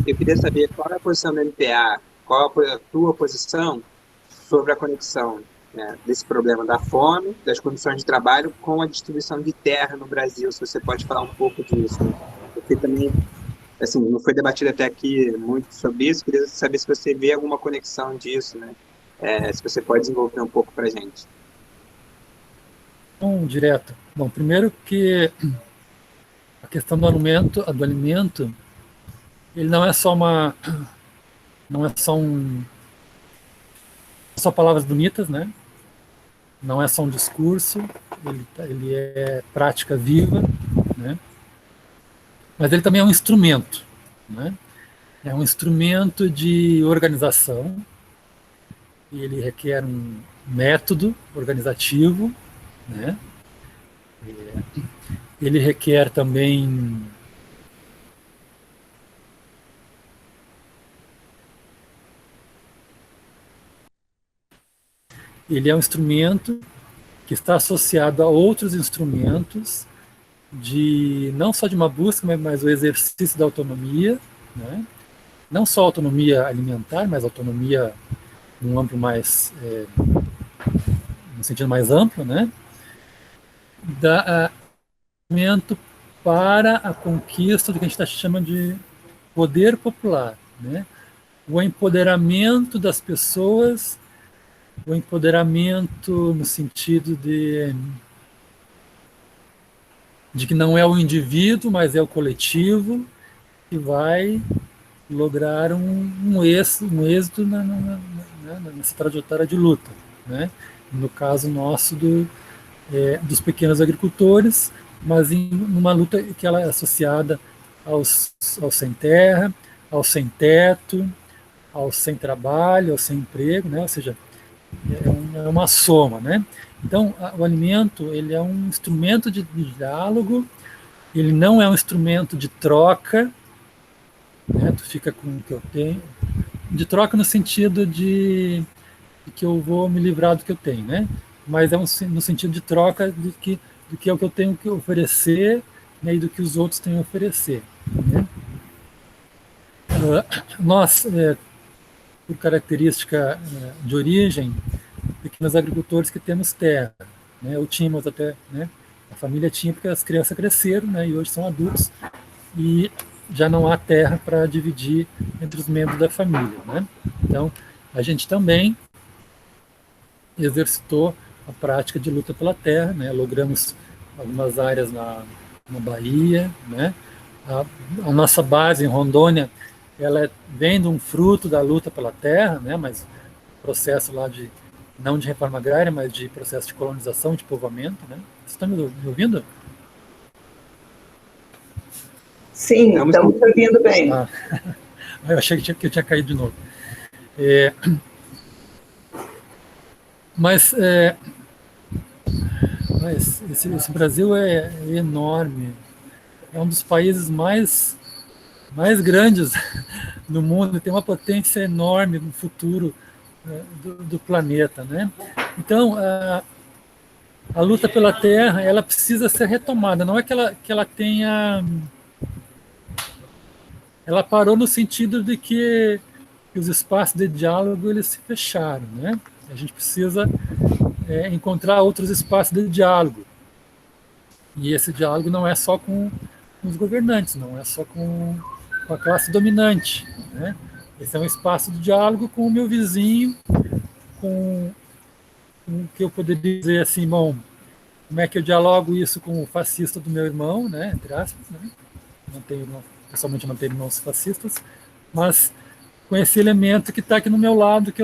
Eu queria saber qual é a posição do MPA, qual a tua posição sobre a conexão, né, desse problema da fome, das condições de trabalho com a distribuição de terra no Brasil, se você pode falar um pouco disso, né? Porque também, assim, não foi debatido até aqui muito sobre isso, queria saber se você vê alguma conexão disso, né? Se você pode desenvolver um pouco para a gente. Direto. Bom, primeiro que a questão do alimento, ele não é só só palavras bonitas, né? Não é só um discurso, ele é prática viva, né? Mas ele também é um instrumento, né? É um instrumento de organização, e ele requer um método organizativo, né? Ele requer também ele é um instrumento que está associado a outros instrumentos não só de uma busca, mas o exercício da autonomia, né? Não só autonomia alimentar, mas autonomia num amplo mais, no sentido mais amplo, né? Instrumento para a conquista do que a gente chama de poder popular, né? O empoderamento das pessoas, o empoderamento no sentido de que não é o indivíduo, mas é o coletivo que vai lograr um êxito nessa trajetória de luta, né? No caso nosso dos pequenos agricultores, mas numa luta que ela é associada aos sem terra, ao sem teto, ao sem trabalho, ao sem emprego, né? Ou seja, é uma soma, né? Então, o alimento, ele é um instrumento de diálogo, ele não é um instrumento de troca, né? Tu fica com o que eu tenho, de troca no sentido de que eu vou me livrar do que eu tenho, né? Mas é no sentido de troca do que é o que eu tenho que oferecer, né? E do que os outros têm a oferecer, né? Nós, por característica de origem, pequenos agricultores que temos terra, né? Ou tínhamos até, né? A família tinha porque as crianças cresceram, né? E hoje são adultos e já não há terra para dividir entre os membros da família, né? Então, a gente também exercitou a prática de luta pela terra, né? Logramos algumas áreas na Bahia, né? A nossa base em Rondônia, ela vem de um fruto da luta pela terra, né? Mas processo lá não de reforma agrária, mas de processo de colonização, de povoamento, né? Vocês estão me ouvindo? Sim, estamos ouvindo bem. Eu achei que eu tinha caído de novo. Mas esse Brasil é enorme. É um dos países mais grandes do mundo, tem uma potência enorme no futuro do planeta, né? Então, a luta pela terra, ela precisa ser retomada. Não é que ela tenha... Ela parou no sentido de que os espaços de diálogo eles se fecharam, né? A gente precisa encontrar outros espaços de diálogo. E esse diálogo não é só com os governantes, não é só com a classe dominante, né? Esse é um espaço de diálogo com o meu vizinho, com o que eu poderia dizer assim, bom, como é que eu dialogo isso com o fascista do meu irmão, né? Entre aspas, né? Pessoalmente não tenho irmãos fascistas, mas com esse elemento que está aqui no meu lado, que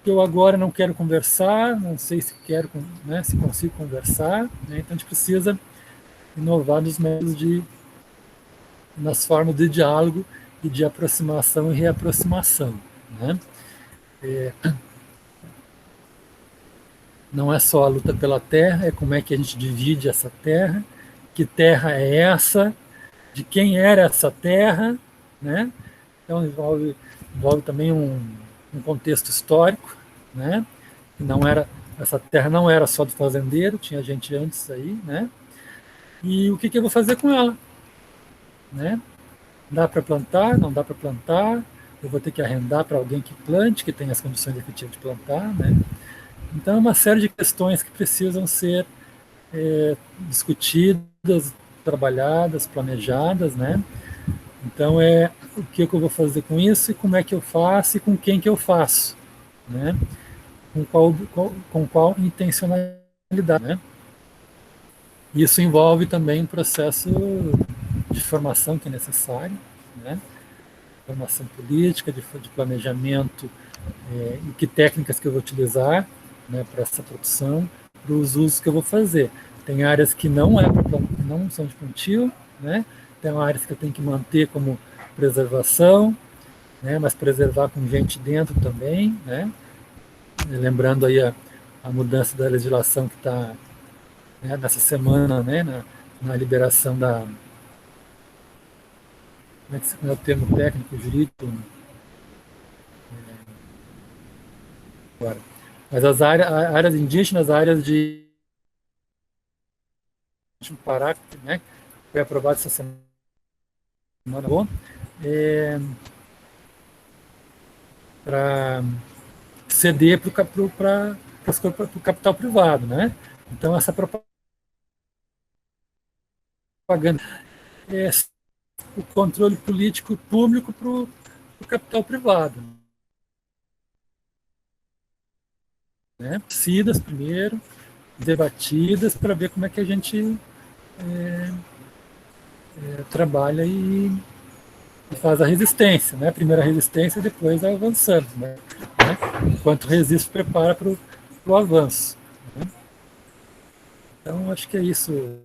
eu agora não quero conversar, não sei se quero, né, se consigo conversar, né? Então a gente precisa inovar nos métodos nas formas de diálogo e de aproximação e reaproximação, né? não é só a luta pela terra, é como é que a gente divide essa terra, que terra é essa, de quem era essa terra, né? Então envolve também um contexto histórico, né? Que essa terra não era só do fazendeiro, tinha gente antes aí, né? E o que eu vou fazer com ela, né? Dá para plantar, não dá para plantar, eu vou ter que arrendar para alguém que plante, que tenha as condições efetivas de plantar, né? Então é uma série de questões que precisam ser discutidas, trabalhadas, planejadas, né? Então o que eu vou fazer com isso e como é que eu faço e com quem que eu faço, né? Com qual intencionalidade, né? Isso envolve também um processo de formação que é necessário, né? Formação política, de planejamento, e que técnicas que eu vou utilizar, né, para essa produção, para os usos que eu vou fazer. Tem áreas que não são de plantio, né? Tem áreas que eu tenho que manter como preservação, né, mas preservar com gente dentro também, né? Lembrando aí a mudança da legislação que está, né, nessa semana, né, na liberação da... Como é o termo técnico, jurídico? Agora. Mas as áreas indígenas, áreas de Pará, né, foi aprovado essa semana, para ceder para o capital privado, né? Então essa propaganda é o controle político público para o capital privado, né? Cidas primeiro, debatidas para ver como é que a gente trabalha e faz a resistência, né? Primeiro a resistência e depois avançando, né? Enquanto resiste, prepara para o avanço, né? Então acho que é isso.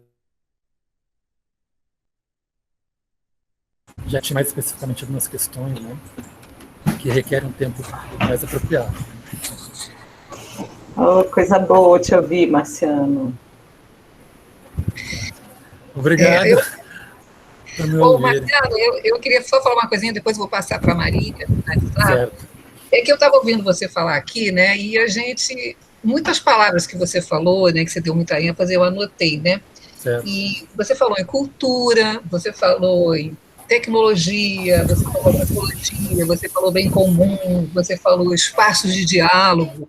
Já tinha mais especificamente algumas questões, né, que requerem um tempo mais apropriado. Oh, coisa boa te ouvir, Marciano. Obrigado por me ouvir. Marciano, eu queria só falar uma coisinha, depois vou passar para a Maria. Certo. É que eu estava ouvindo você falar aqui, né, e muitas palavras que você falou, né, que você deu muita ênfase, eu anotei, né? Certo. E você falou em cultura, você falou em tecnologia, você falou em ecologia, você falou bem comum, você falou espaços de diálogo.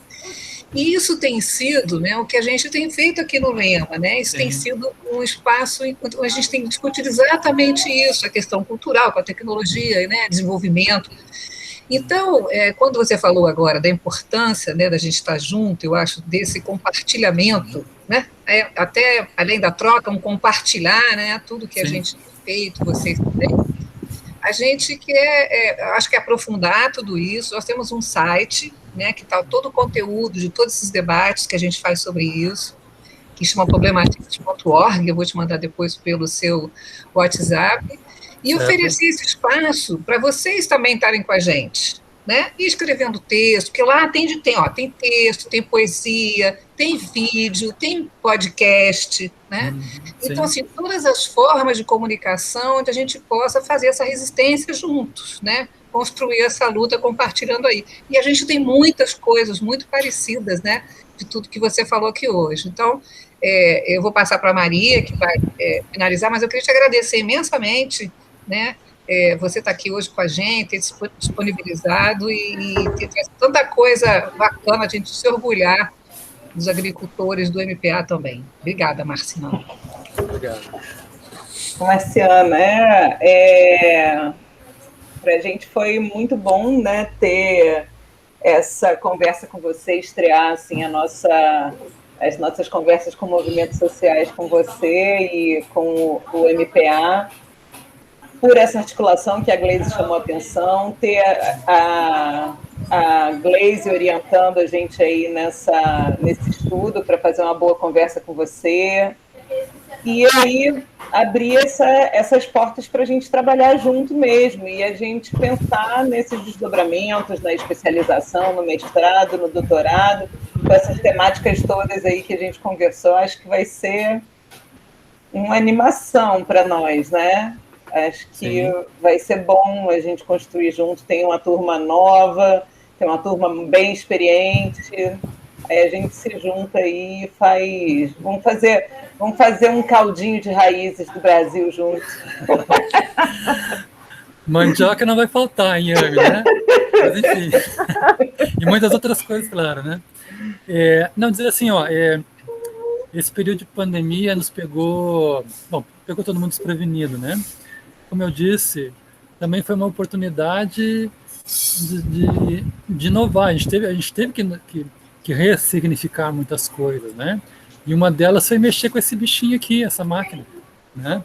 E isso tem sido, né, o que a gente tem feito aqui no Lema, né? Isso tem sido um espaço onde a gente tem discutido exatamente isso, a questão cultural, com a tecnologia, né, desenvolvimento. Então, quando você falou agora da importância, né, da gente estar junto, eu acho, desse compartilhamento, né, até além da troca, um compartilhar, né, tudo que a gente tem feito, vocês também. A gente quer, acho que aprofundar tudo isso. Nós temos um site, né, que está todo o conteúdo de todos esses debates que a gente faz sobre isso, que chama problematicas.org, eu vou te mandar depois pelo seu WhatsApp, e oferecer esse espaço para vocês também estarem com a gente, né, e escrevendo texto, porque lá tem texto, tem poesia, tem vídeo, tem podcast, né? Então, assim, todas as formas de comunicação onde a gente possa fazer essa resistência juntos, né? Construir essa luta compartilhando aí. E a gente tem muitas coisas muito parecidas, né? De tudo que você falou aqui hoje. Então, eu vou passar para a Maria, que vai finalizar, mas eu queria te agradecer imensamente, né? Você está aqui hoje com a gente, ter disponibilizado e ter tanta coisa bacana, a gente se orgulhar dos agricultores do MPA também. Obrigada, Marciano. Obrigado. Marciana, para a gente foi muito bom, né, ter essa conversa com você, estrear assim, as nossas conversas com movimentos sociais com você e com o MPA, por essa articulação que a Gleise chamou a atenção, ter a Gleise orientando a gente aí nesse estudo para fazer uma boa conversa com você, e aí abrir essas portas para a gente trabalhar junto mesmo, e a gente pensar nesses desdobramentos, na especialização, no mestrado, no doutorado, com essas temáticas todas aí que a gente conversou, acho que vai ser uma animação para nós, né? Acho que vai ser bom a gente construir junto. Tem uma turma nova, tem uma turma bem experiente. Aí a gente se junta aí e faz. Vamos fazer um caldinho de raízes do Brasil junto. Mandioca não vai faltar em Yami, né? Mas enfim. E muitas outras coisas, claro, né? Não, dizer assim, ó, esse período de pandemia nos pegou todo mundo desprevenido, né? Como eu disse, também foi uma oportunidade de inovar. A gente teve que ressignificar muitas coisas, né? E uma delas foi mexer com esse bichinho aqui, essa máquina, né?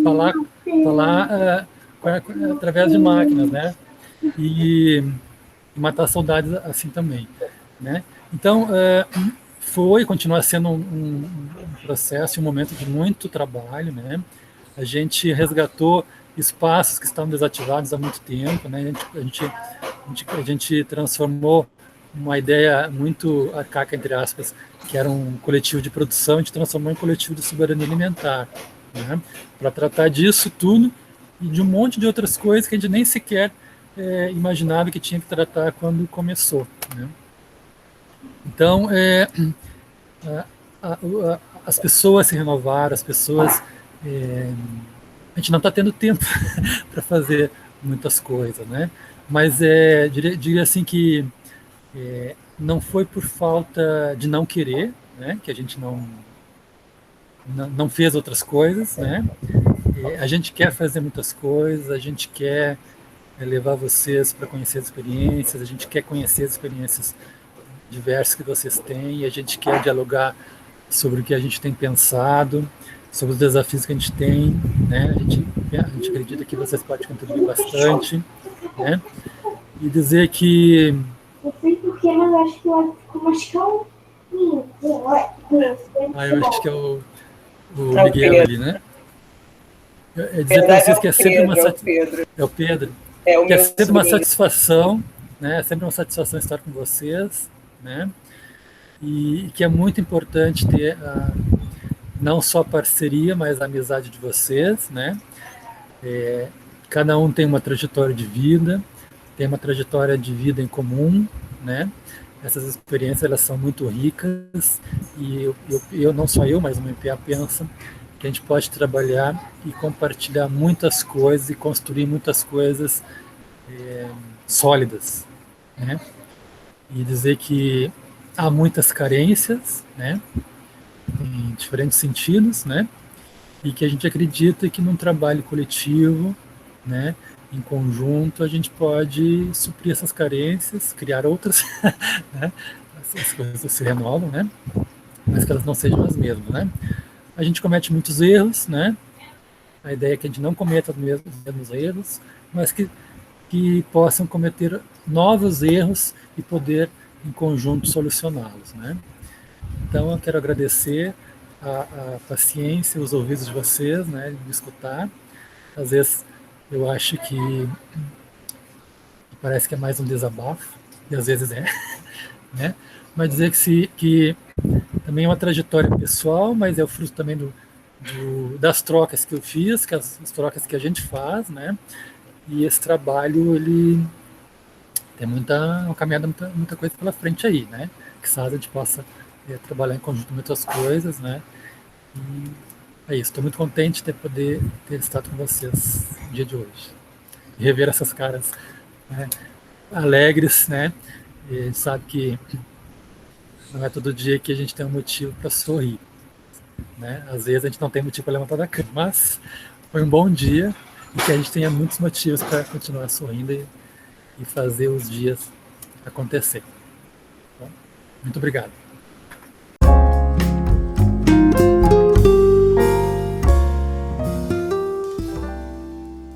Falar através de máquinas, né? E matar saudades assim também, né? Então, continua sendo um processo, um momento de muito trabalho, né? A gente resgatou espaços que estavam desativados há muito tempo, né? A gente transformou uma ideia muito arcaica, entre aspas, que era um coletivo de produção, a gente transformou em um coletivo de soberania alimentar, né? Para tratar disso tudo e de um monte de outras coisas que a gente nem sequer imaginava que tinha que tratar quando começou, né? Então, as pessoas se renovaram, as pessoas... a gente não está tendo tempo para fazer muitas coisas, né? Mas diria assim que não foi por falta de não querer, né? Que a gente não fez outras coisas, né? A gente quer fazer muitas coisas, a gente quer levar vocês para conhecer as experiências, a gente quer conhecer as experiências diversas que vocês têm, a gente quer dialogar sobre o que a gente tem pensado, sobre os desafios que a gente tem, né? A gente acredita que vocês podem contribuir bastante, né? E dizer que... Eu sei porque, mas eu acho que eu ficou mais calminho. Eu acho que é o Miguel ali, né? Dizer para vocês que é sempre uma satisfação. É o Pedro. Que é sempre uma satisfação, né? É sempre uma satisfação estar com vocês, né? E que é muito importante ter não só a parceria, mas a amizade de vocês, né? Cada um tem uma trajetória de vida, tem uma trajetória de vida em comum, né? Essas experiências, elas são muito ricas e eu não só eu, mas o MPA pensa que a gente pode trabalhar e compartilhar muitas coisas e construir muitas coisas sólidas, né? E dizer que há muitas carências, né? Em diferentes sentidos, né? E que a gente acredita que num trabalho coletivo, né? Em conjunto, a gente pode suprir essas carências, criar outras, né? As coisas se renovam, né? Mas que elas não sejam as mesmas, né? A gente comete muitos erros, né? A ideia é que a gente não cometa os mesmos erros, mas que possam cometer novos erros e poder, em conjunto, solucioná-los, né? Então, eu quero agradecer a paciência, os ouvidos de vocês, né? De me escutar. Às vezes, eu acho que parece que é mais um desabafo, e às vezes né? Mas dizer que também é uma trajetória pessoal, mas é o fruto também das trocas que eu fiz, as trocas que a gente faz, né? E esse trabalho, ele tem uma caminhada, muita coisa pela frente aí, né? Que a gente possa trabalhar em conjunto muitas coisas, né? E é isso, estou muito contente de poder ter estado com vocês no dia de hoje. E rever essas caras, né, alegres, né? E a gente sabe que não é todo dia que a gente tem um motivo para sorrir, né? Às vezes a gente não tem motivo para levantar da cama, mas foi um bom dia e que a gente tenha muitos motivos para continuar sorrindo e fazer os dias acontecer. Bom, muito obrigado.